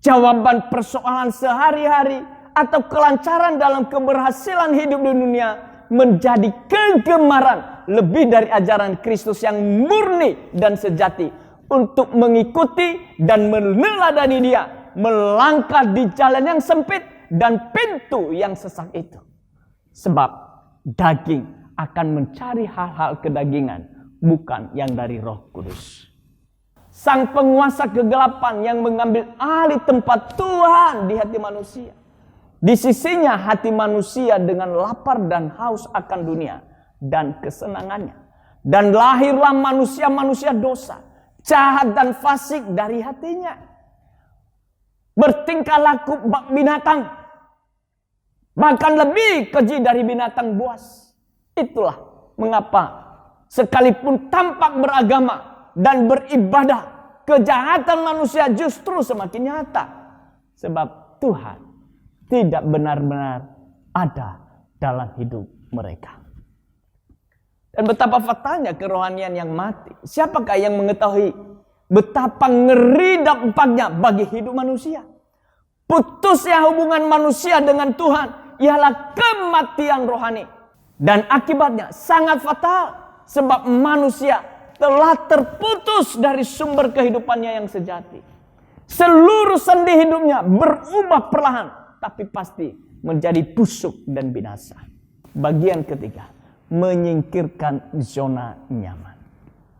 jawaban persoalan sehari-hari, atau kelancaran dalam keberhasilan hidup di dunia menjadi kegemaran lebih dari ajaran Kristus yang murni dan sejati untuk mengikuti dan meneladani Dia melangkah di jalan yang sempit dan pintu yang sesak itu. Sebab daging akan mencari hal-hal kedagingan, bukan yang dari Roh Kudus. Sang penguasa kegelapan yang mengambil alih tempat Tuhan di hati manusia. Di sisinya hati manusia dengan lapar dan haus akan dunia dan kesenangannya. Dan lahirlah manusia-manusia dosa, jahat dan fasik dari hatinya. Bertingkah laku bak binatang, bahkan lebih keji dari binatang buas. Itulah mengapa sekalipun tampak beragama dan beribadah, kejahatan manusia justru semakin nyata. Sebab Tuhan tidak benar-benar ada dalam hidup mereka. Dan betapa fatalnya kerohanian yang mati. Siapakah yang mengetahui betapa ngeri dampaknya bagi hidup manusia? Putusnya hubungan manusia dengan Tuhan ialah kematian rohani. Dan akibatnya sangat fatal. Sebab manusia telah terputus dari sumber kehidupannya yang sejati. Seluruh sendi hidupnya berubah perlahan, tapi pasti menjadi busuk dan binasa. Bagian ketiga, menyingkirkan zona nyaman.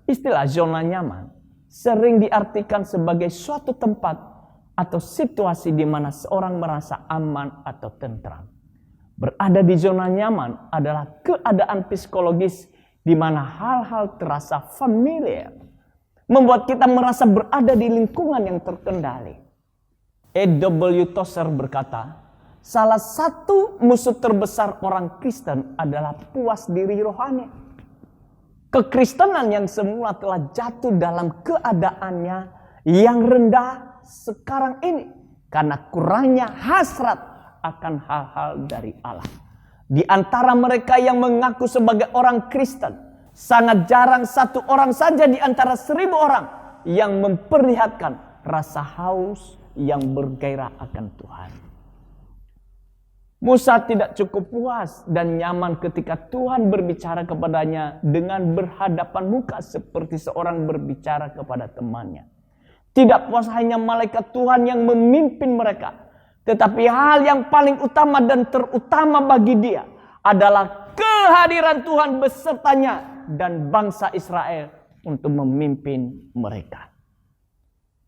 Istilah zona nyaman sering diartikan sebagai suatu tempat atau situasi di mana seorang merasa aman atau tentram. Berada di zona nyaman adalah keadaan psikologis di mana hal-hal terasa familiar, membuat kita merasa berada di lingkungan yang terkendali. E.W. Tozer berkata, salah satu musuh terbesar orang Kristen adalah puas diri rohani. Kekristenan yang semula telah jatuh dalam keadaannya yang rendah sekarang ini karena kurangnya hasrat akan hal-hal dari Allah. Di antara mereka yang mengaku sebagai orang Kristen, sangat jarang satu orang saja di antara 1.000 orang yang memperlihatkan rasa haus yang bergairah akan Tuhan. Musa tidak cukup puas dan nyaman ketika Tuhan berbicara kepadanya dengan berhadapan muka seperti seorang berbicara kepada temannya. Tidak puas hanya malaikat Tuhan yang memimpin mereka, tetapi hal yang paling utama dan terutama bagi dia adalah kehadiran Tuhan besertanya dan bangsa Israel untuk memimpin mereka.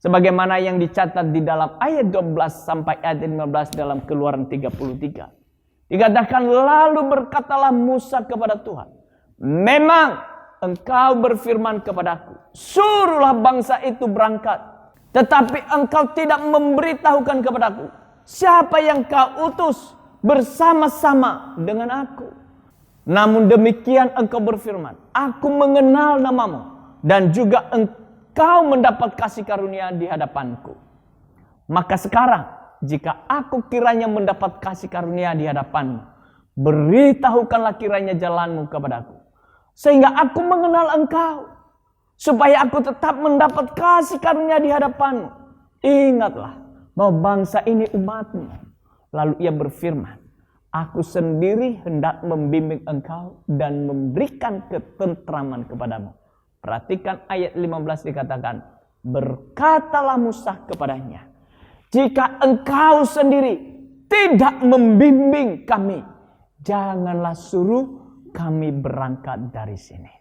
Sebagaimana yang dicatat di dalam ayat 12 sampai ayat 15 dalam Keluaran 33. Dikatakan, lalu berkatalah Musa kepada Tuhan, memang engkau berfirman kepadaku, suruhlah bangsa itu berangkat. Tetapi engkau tidak memberitahukan kepadaku siapa yang kau utus bersama-sama dengan aku. Namun demikian engkau berfirman, aku mengenal namamu dan juga engkau mendapat kasih karunia di hadapanku. Maka sekarang jika aku kiranya mendapat kasih karunia di hadapanmu, beritahukanlah kiranya jalanmu kepadaku, sehingga aku mengenal engkau, supaya aku tetap mendapat kasih karunia di hadapanmu. Ingatlah bahwa bangsa ini umatmu. Lalu ia berfirman, aku sendiri hendak membimbing engkau dan memberikan ketentraman kepadamu. Perhatikan ayat 15 dikatakan, berkatalah Musa kepadanya, jika engkau sendiri tidak membimbing kami, janganlah suruh kami berangkat dari sini.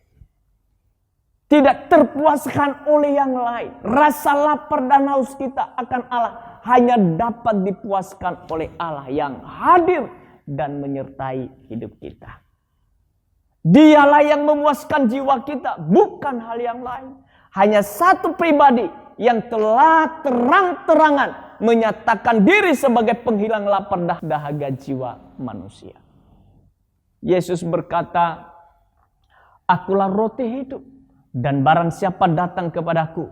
Tidak terpuaskan oleh yang lain. Rasa lapar dan haus kita akan Allah hanya dapat dipuaskan oleh Allah yang hadir dan menyertai hidup kita. Dialah yang memuaskan jiwa kita, bukan hal yang lain. Hanya satu pribadi yang telah terang-terangan menyatakan diri sebagai penghilang lapar dan dahaga jiwa manusia. Yesus berkata, akulah roti hidup. Dan barang siapa datang kepadaku,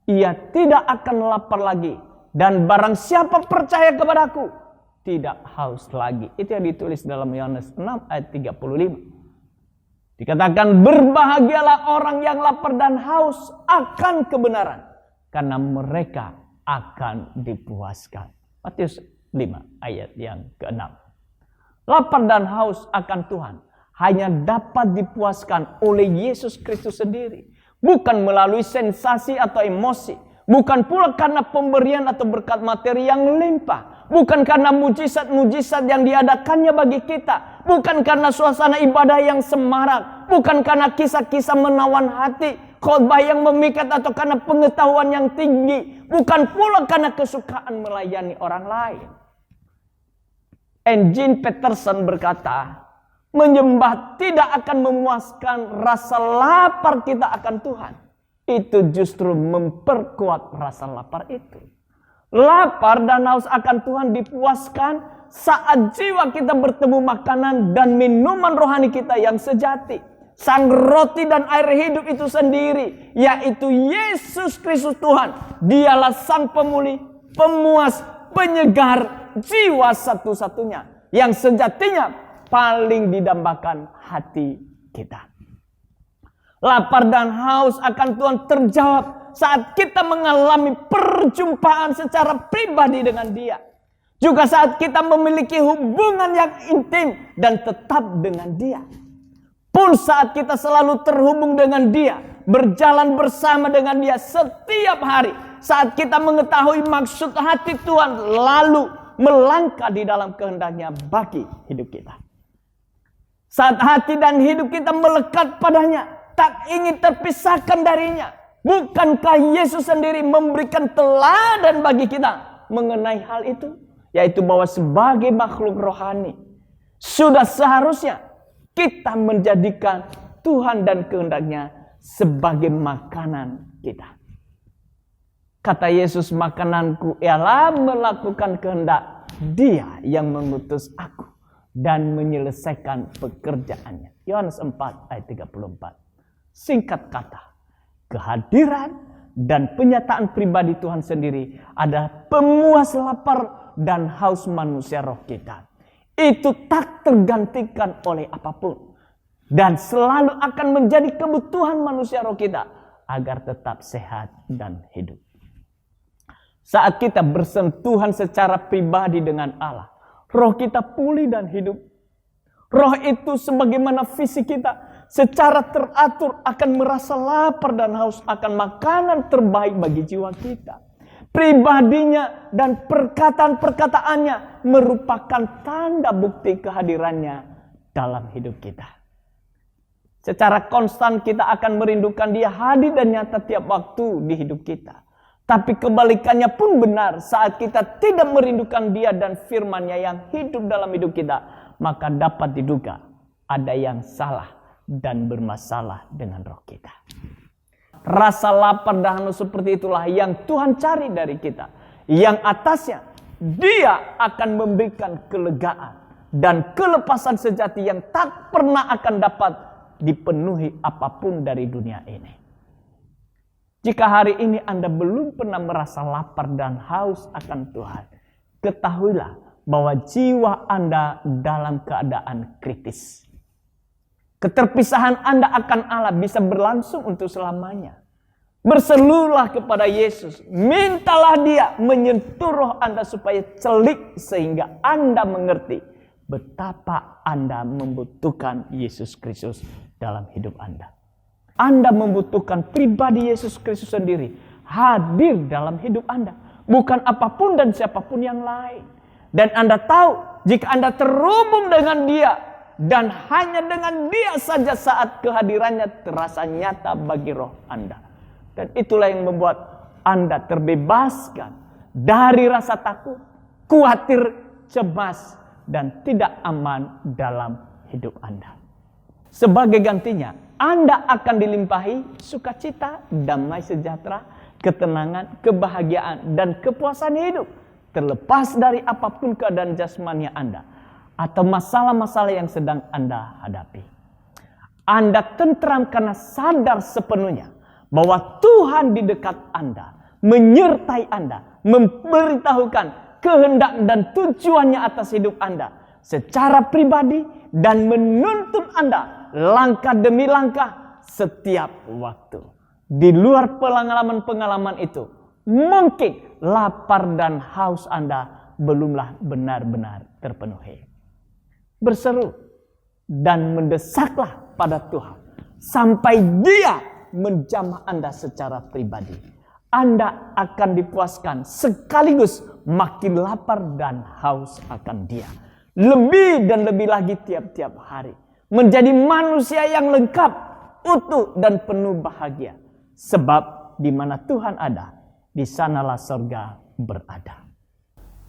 ia tidak akan lapar lagi. Dan barang siapa percaya kepadaku, tidak haus lagi. Itu yang ditulis dalam Yohanes 6 ayat 35. Dikatakan, berbahagialah orang yang lapar dan haus akan kebenaran, karena mereka akan dipuaskan. Matius 5 ayat yang ke-6. Lapar dan haus akan Tuhan hanya dapat dipuaskan oleh Yesus Kristus sendiri. Bukan melalui sensasi atau emosi. Bukan pula karena pemberian atau berkat materi yang limpah. Bukan karena mujizat-mujizat yang diadakannya bagi kita. Bukan karena suasana ibadah yang semarak. Bukan karena kisah-kisah menawan hati, khotbah yang memikat, atau karena pengetahuan yang tinggi. Bukan pula karena kesukaan melayani orang lain. Eugene Peterson berkata, menyembah tidak akan memuaskan rasa lapar kita akan Tuhan. Itu justru memperkuat rasa lapar itu. Lapar dan haus akan Tuhan dipuaskan saat jiwa kita bertemu makanan dan minuman rohani kita yang sejati. Sang roti dan air hidup itu sendiri, yaitu Yesus Kristus Tuhan. Dialah sang pemulih, pemuas, penyegar jiwa satu-satunya yang sejatinya paling didambakan hati kita. Lapar dan haus akan Tuhan terjawab saat kita mengalami perjumpaan secara pribadi dengan Dia. Juga saat kita memiliki hubungan yang intim dan tetap dengan Dia. Pun saat kita selalu terhubung dengan Dia, berjalan bersama dengan Dia setiap hari. Saat kita mengetahui maksud hati Tuhan, lalu melangkah di dalam kehendak-Nya bagi hidup kita. Saat hati dan hidup kita melekat padanya, tak ingin terpisahkan darinya. Bukankah Yesus sendiri memberikan teladan bagi kita mengenai hal itu? Yaitu bahwa sebagai makhluk rohani, sudah seharusnya kita menjadikan Tuhan dan kehendak-Nya sebagai makanan kita. Kata Yesus, makananku ialah melakukan kehendak Dia yang mengutus aku dan menyelesaikan pekerjaannya. Yohanes 4 ayat 34. Singkat kata, kehadiran dan penyataan pribadi Tuhan sendiri adalah pemuas lapar dan haus manusia roh kita. itu tak tergantikan oleh apapun. Dan selalu akan menjadi kebutuhan manusia roh kita agar tetap sehat dan hidup. Saat kita bersentuhan secara pribadi dengan Allah, roh kita pulih dan hidup. Roh itu sebagaimana fisik kita secara teratur akan merasa lapar dan haus akan makanan terbaik bagi jiwa kita. Pribadinya dan perkataan-perkataannya merupakan tanda bukti kehadirannya dalam hidup kita. Secara konstan kita akan merindukan Dia hadir dan nyata tiap waktu di hidup kita. Tapi kebalikannya pun benar, saat kita tidak merindukan Dia dan firman-Nya yang hidup dalam hidup kita, maka dapat diduga ada yang salah dan bermasalah dengan roh kita. Rasa lapar dan haus seperti itulah yang Tuhan cari dari kita. Yang atasnya Dia akan memberikan kelegaan dan kelepasan sejati yang tak pernah akan dapat dipenuhi apapun dari dunia ini. Jika hari ini Anda belum pernah merasa lapar dan haus akan Tuhan, ketahuilah bahwa jiwa Anda dalam keadaan kritis. Keterpisahan Anda akan Allah bisa berlangsung untuk selamanya. Berserulah kepada Yesus, mintalah Dia menyentuh roh Anda supaya celik sehingga Anda mengerti betapa Anda membutuhkan Yesus Kristus dalam hidup Anda. Anda membutuhkan pribadi Yesus Kristus sendiri hadir dalam hidup Anda, bukan apapun dan siapapun yang lain. Dan Anda tahu, jika Anda terhubung dengan Dia dan hanya dengan Dia saja saat kehadirannya terasa nyata bagi roh Anda. Dan itulah yang membuat Anda terbebaskan dari rasa takut, khawatir, cemas, dan tidak aman dalam hidup Anda. Sebagai gantinya, Anda akan dilimpahi sukacita, damai sejahtera, ketenangan, kebahagiaan, dan kepuasan hidup. Terlepas dari apapun keadaan jasmani Anda atau masalah-masalah yang sedang Anda hadapi. Anda tentram karena sadar sepenuhnya bahwa Tuhan di dekat Anda, menyertai Anda, memberitahukan kehendak dan tujuannya atas hidup Anda secara pribadi dan menuntun Anda langkah demi langkah setiap waktu. Di luar pengalaman-pengalaman itu, mungkin lapar dan haus Anda belumlah benar-benar terpenuhi. Berseru dan mendesaklah pada Tuhan sampai Dia menjamah Anda secara pribadi. Anda akan dipuaskan sekaligus makin lapar dan haus akan Dia. Lebih dan lebih lagi tiap-tiap hari. Menjadi manusia yang lengkap, utuh dan penuh bahagia. Sebab di mana Tuhan ada, di sanalah surga berada.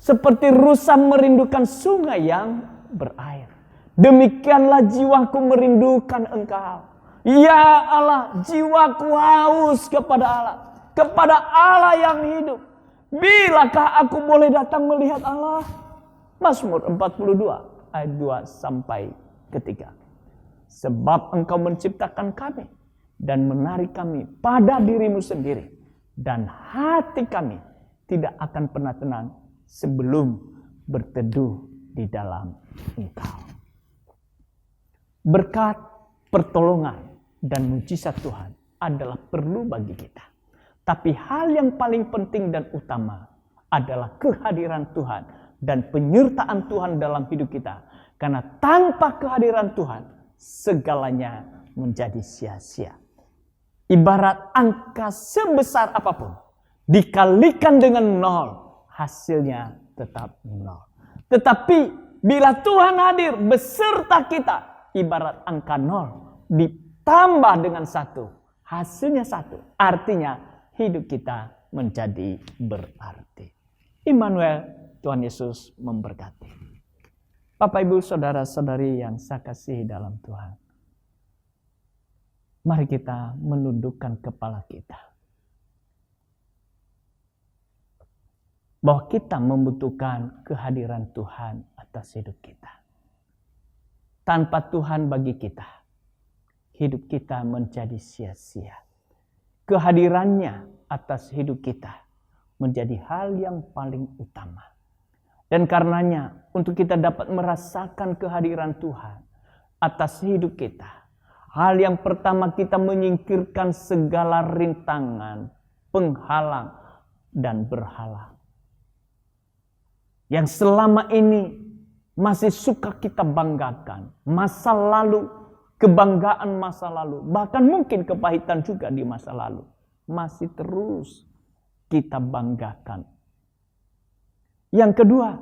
Seperti rusa merindukan sungai yang berair, demikianlah jiwaku merindukan Engkau. Ya Allah, jiwaku haus kepada Allah yang hidup. Bilakah aku boleh datang melihat Allah? Mazmur 42 ayat 2 sampai 3. Sebab Engkau menciptakan kami dan menarik kami pada diri-Mu sendiri, dan hati kami tidak akan pernah tenang sebelum berteduh di dalam Engkau. Berkat, pertolongan, dan mujizat Tuhan adalah perlu bagi kita. Tapi hal yang paling penting dan utama adalah kehadiran Tuhan dan penyertaan Tuhan dalam hidup kita. Karena tanpa kehadiran Tuhan, segalanya menjadi sia-sia. Ibarat angka sebesar apapun, dikalikan dengan 0, hasilnya tetap 0. Tetapi bila Tuhan hadir beserta kita, ibarat angka 0 ditambah dengan 1, hasilnya 1. Artinya hidup kita menjadi berarti. Immanuel, Tuhan Yesus memberkati. Bapak, Ibu, Saudara-saudari yang saya kasihi dalam Tuhan. Mari kita menundukkan kepala kita. Bahwa kita membutuhkan kehadiran Tuhan atas hidup kita. Tanpa Tuhan bagi kita, hidup kita menjadi sia-sia. Kehadirannya atas hidup kita menjadi hal yang paling utama. Dan karenanya untuk kita dapat merasakan kehadiran Tuhan atas hidup kita. Hal yang pertama, kita menyingkirkan segala rintangan, penghalang, dan berhala yang selama ini masih suka kita banggakan. Masa lalu, kebanggaan masa lalu, bahkan mungkin kepahitan juga di masa lalu, masih terus kita banggakan. Yang kedua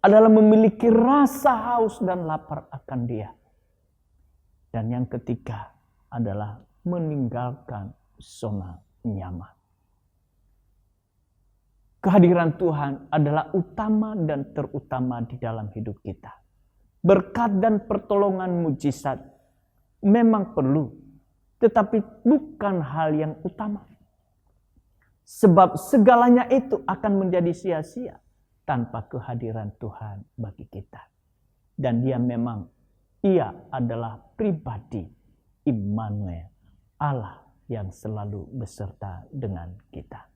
adalah memiliki rasa haus dan lapar akan Dia. Dan yang ketiga adalah meninggalkan zona nyaman. Kehadiran Tuhan adalah utama dan terutama di dalam hidup kita. Berkat dan pertolongan mujizat memang perlu, tetapi bukan hal yang utama. Sebab segalanya itu akan menjadi sia-sia tanpa kehadiran Tuhan bagi kita. Dan Ia adalah pribadi Immanuel, Allah yang selalu beserta dengan kita.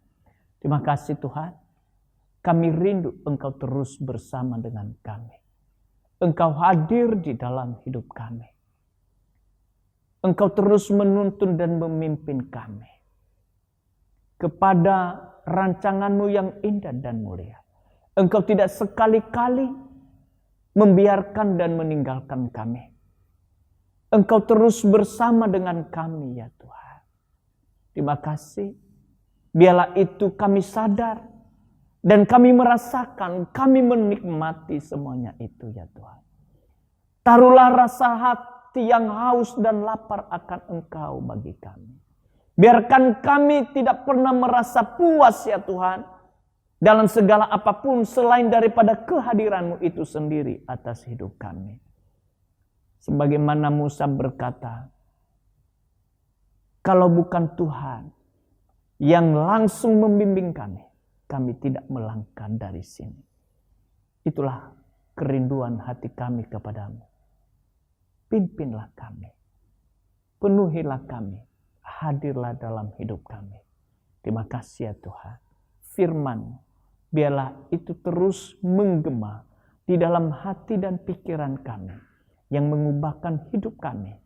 Terima kasih Tuhan, kami rindu Engkau terus bersama dengan kami. Engkau hadir di dalam hidup kami. Engkau terus menuntun dan memimpin kami kepada rancangan-Mu yang indah dan mulia. Engkau tidak sekali-kali membiarkan dan meninggalkan kami. Engkau terus bersama dengan kami ya Tuhan. Terima kasih. Biarlah itu kami sadar dan kami merasakan, kami menikmati semuanya itu ya Tuhan. Taruhlah rasa hati yang haus dan lapar akan Engkau bagi kami. Biarkan kami tidak pernah merasa puas ya Tuhan dalam segala apapun selain daripada kehadiran-Mu itu sendiri atas hidup kami. Sebagaimana Musa berkata, kalau bukan Tuhan yang langsung membimbing kami tidak melangkah dari sini. Itulah kerinduan hati kami kepadamu. Pimpinlah kami, penuhilah kami, hadirlah dalam hidup kami. Terima kasih ya Tuhan. Firman, biarlah itu terus menggema di dalam hati dan pikiran kami, yang mengubahkan hidup kami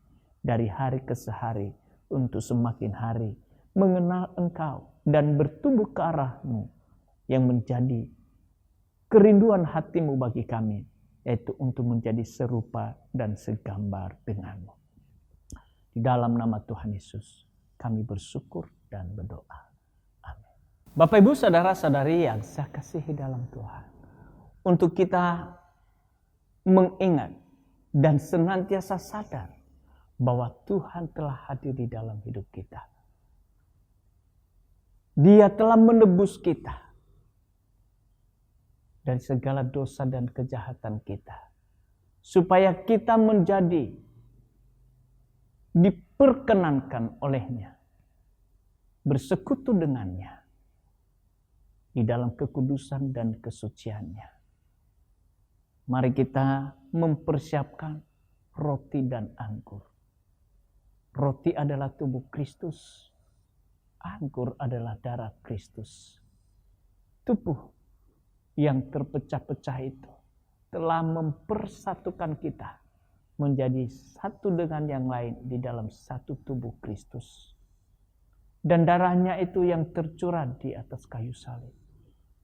dari hari ke hari untuk semakin hari mengenal Engkau dan bertumbuh ke arah-Mu yang menjadi kerinduan hati-Mu bagi kami, yaitu untuk menjadi serupa dan segambar dengan-Mu. Di dalam nama Tuhan Yesus kami bersyukur dan berdoa. Amin. Bapak Ibu saudara-saudari yang saya kasihi dalam Tuhan, untuk kita mengingat dan senantiasa sadar bahwa Tuhan telah hadir di dalam hidup kita. Dia telah menebus kita dari segala dosa dan kejahatan kita, supaya kita menjadi diperkenankan olehnya, bersekutu dengannya di dalam kekudusan dan kesuciannya. Mari kita mempersiapkan roti dan anggur. Roti adalah tubuh Kristus, anggur adalah darah Kristus. Tubuh yang terpecah-pecah itu telah mempersatukan kita menjadi satu dengan yang lain di dalam satu tubuh Kristus. Dan darahnya itu yang tercurah di atas kayu salib,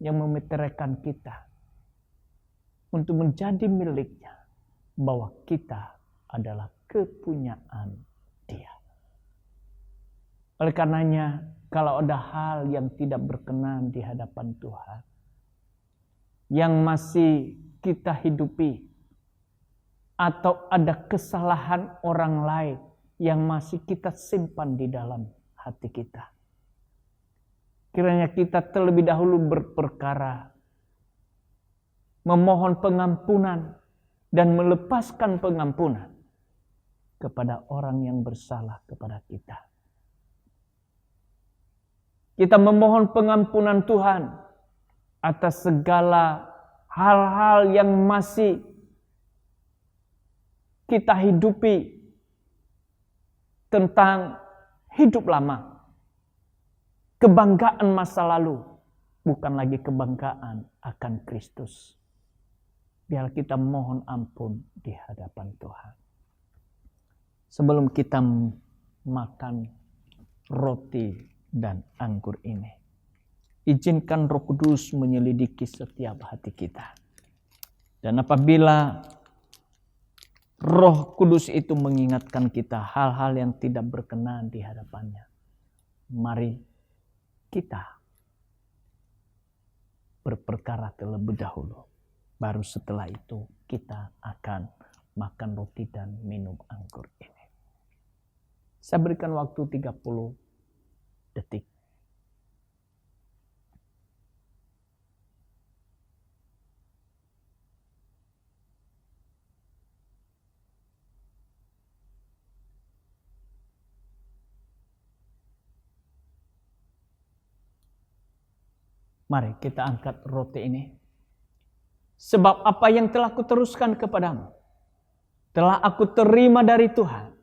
yang memeteraikan kita untuk menjadi miliknya, bahwa kita adalah kepunyaan Dia. Oleh karenanya, kalau ada hal yang tidak berkenan di hadapan Tuhan, yang masih kita hidupi, atau ada kesalahan orang lain yang masih kita simpan di dalam hati kita, kiranya kita terlebih dahulu berperkara, memohon pengampunan dan melepaskan pengampunan kepada orang yang bersalah kepada kita. Kita memohon pengampunan Tuhan atas segala hal-hal yang masih kita hidupi tentang hidup lama. Kebanggaan masa lalu bukan lagi kebanggaan akan Kristus. biar kita mohon ampun di hadapan Tuhan. Sebelum kita makan roti dan anggur ini, izinkan Roh Kudus menyelidiki setiap hati kita. Dan apabila Roh Kudus itu mengingatkan kita hal-hal yang tidak berkenan di hadapannya, mari kita berperkara terlebih dahulu. Baru setelah itu kita akan makan roti dan minum anggur ini. Saya berikan waktu 30 detik. Mari kita angkat roti ini. Sebab apa yang telah kuteruskan kepadamu, telah aku terima dari Tuhan.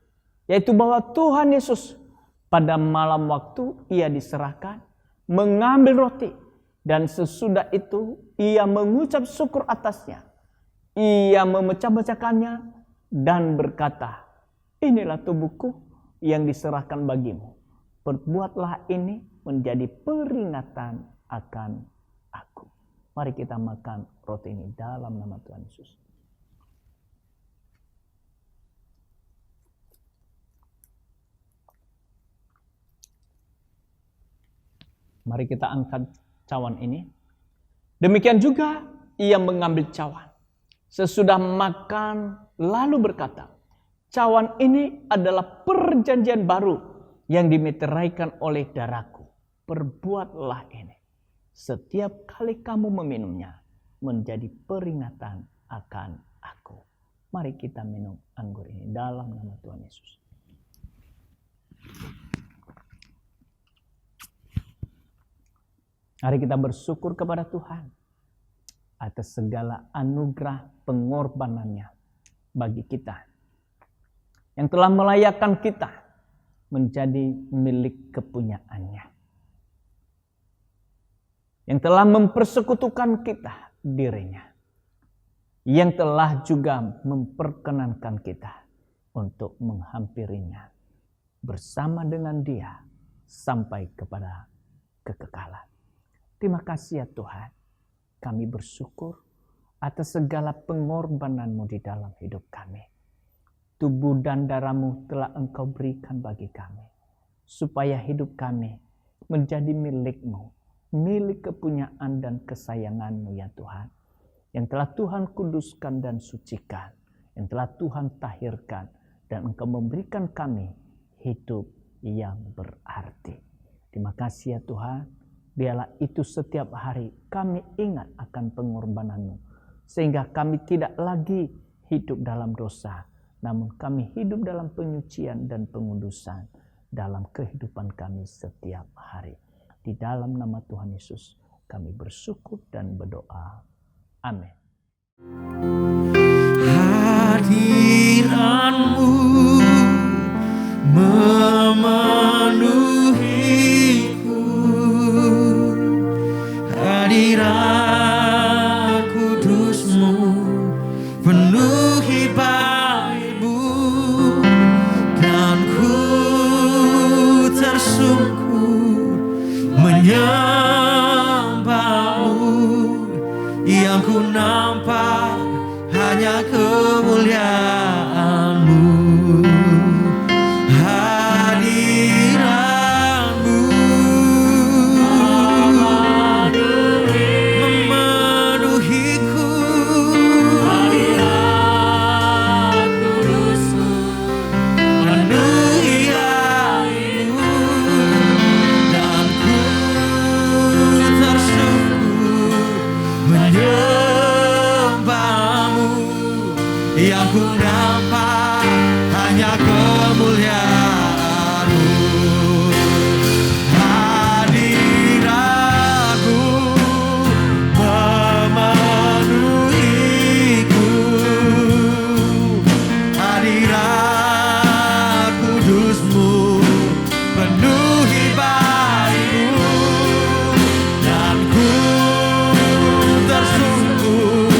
Yaitu bahwa Tuhan Yesus pada malam waktu ia diserahkan, mengambil roti. Dan sesudah itu ia mengucap syukur atasnya. Ia memecah-mecahkannya dan berkata, inilah tubuhku yang diserahkan bagimu. Perbuatlah ini menjadi peringatan akan aku. Mari kita makan roti ini dalam nama Tuhan Yesus. Mari kita angkat cawan ini. Demikian juga ia mengambil cawan. Sesudah makan lalu berkata, cawan ini adalah perjanjian baru yang dimeteraikan oleh darahku. Perbuatlah ini setiap kali kamu meminumnya menjadi peringatan akan aku. Mari kita minum anggur ini dalam nama Tuhan Yesus. Mari kita bersyukur kepada Tuhan atas segala anugerah pengorbanannya bagi kita. Yang telah melayakkan kita menjadi milik kepunyaannya. Yang telah mempersekutukan kita dirinya. Yang telah juga memperkenankan kita untuk menghampirinya bersama dengan dia sampai kepada kekekalan. Terima kasih ya Tuhan, kami bersyukur atas segala pengorbanan-Mu di dalam hidup kami. Tubuh dan darah-Mu telah Engkau berikan bagi kami, supaya hidup kami menjadi milik-Mu, milik kepunyaan dan kesayangan-Mu ya Tuhan, yang telah Tuhan kuduskan dan sucikan, yang telah Tuhan tahirkan, dan Engkau memberikan kami hidup yang berarti. Terima kasih ya Tuhan. Biarlah itu setiap hari kami ingat akan pengorbanan-Mu. Sehingga kami tidak lagi hidup dalam dosa. Namun kami hidup dalam penyucian dan pengudusan dalam kehidupan kami setiap hari. Di dalam nama Tuhan Yesus kami bersyukur dan berdoa. Amin. Hadiran-Mu memenuhiku, hadirat kudus-Mu penuhi baitmu, dan ku tersungkur menyembah-Mu. Yang ku nampak hanya kemuliaan-Mu. Hadiran-Mu memenuhiku, hadirat kudus-Mu penuhi baitmu, dan ku tersungkur menyembah-Mu. Yang ku nampak hanya kemuliaan-Mu. Hadirat-Mu memenuhiku, hadirat kudus-Mu penuhi baitmu, dan ku tersungkur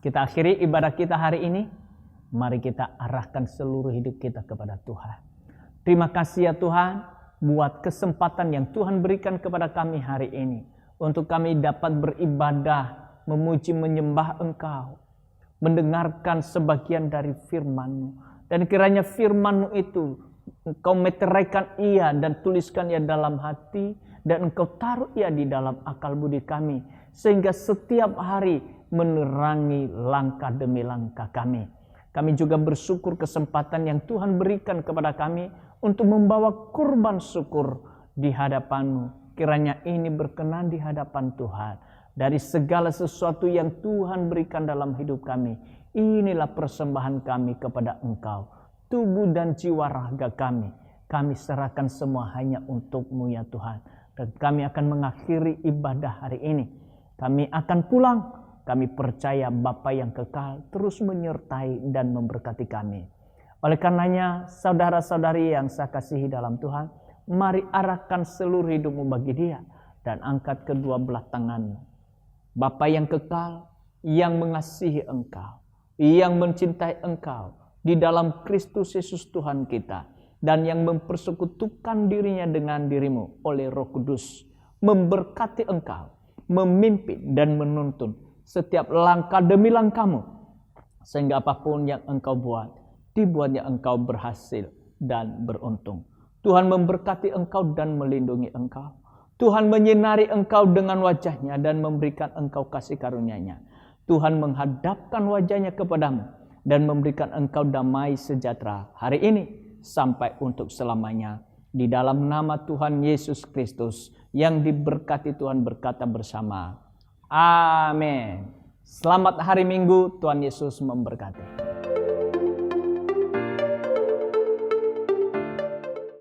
Kita akhiri ibadah kita hari ini. Mari kita arahkan seluruh hidup kita kepada Tuhan. Terima kasih ya Tuhan buat kesempatan yang Tuhan berikan kepada kami hari ini. Untuk kami dapat beribadah, memuji, menyembah Engkau. Mendengarkan sebagian dari firman-Mu. Dan kiranya firman-Mu itu Engkau meteraikan ia dan tuliskan ia dalam hati. Dan Engkau taruh ia di dalam akal budi kami. Sehingga setiap hari menerangi langkah demi langkah kami. Kami juga bersyukur kesempatan yang Tuhan berikan kepada kami untuk membawa kurban syukur di hadapan-Mu. Kiranya ini berkenan di hadapan Tuhan. Dari segala sesuatu yang Tuhan berikan dalam hidup kami, inilah persembahan kami kepada Engkau. Tubuh dan jiwa raga kami serahkan semua hanya untuk-Mu ya Tuhan. Dan kami akan mengakhiri ibadah hari ini. Kami akan pulang. Kami percaya Bapa yang kekal terus menyertai dan memberkati kami. Oleh karenanya, saudara-saudari yang saya kasihi dalam Tuhan, mari arahkan seluruh hidupmu bagi Dia dan angkat kedua belah tanganmu. Bapa yang kekal, yang mengasihi engkau, yang mencintai engkau di dalam Kristus Yesus Tuhan kita, dan yang mempersekutukan dirinya dengan dirimu oleh Roh Kudus, memberkati engkau, memimpin dan menuntun setiap langkah demi langkahmu, sehingga apapun yang engkau buat, dibuatnya engkau berhasil dan beruntung. Tuhan memberkati engkau dan melindungi engkau. Tuhan menyinari engkau dengan wajahnya dan memberikan engkau kasih karunia-Nya. Tuhan menghadapkan wajahnya kepadamu dan memberikan engkau damai sejahtera hari ini sampai untuk selamanya. Di dalam nama Tuhan Yesus Kristus yang diberkati Tuhan berkata bersama. Amin. Selamat hari Minggu, Tuhan Yesus memberkati.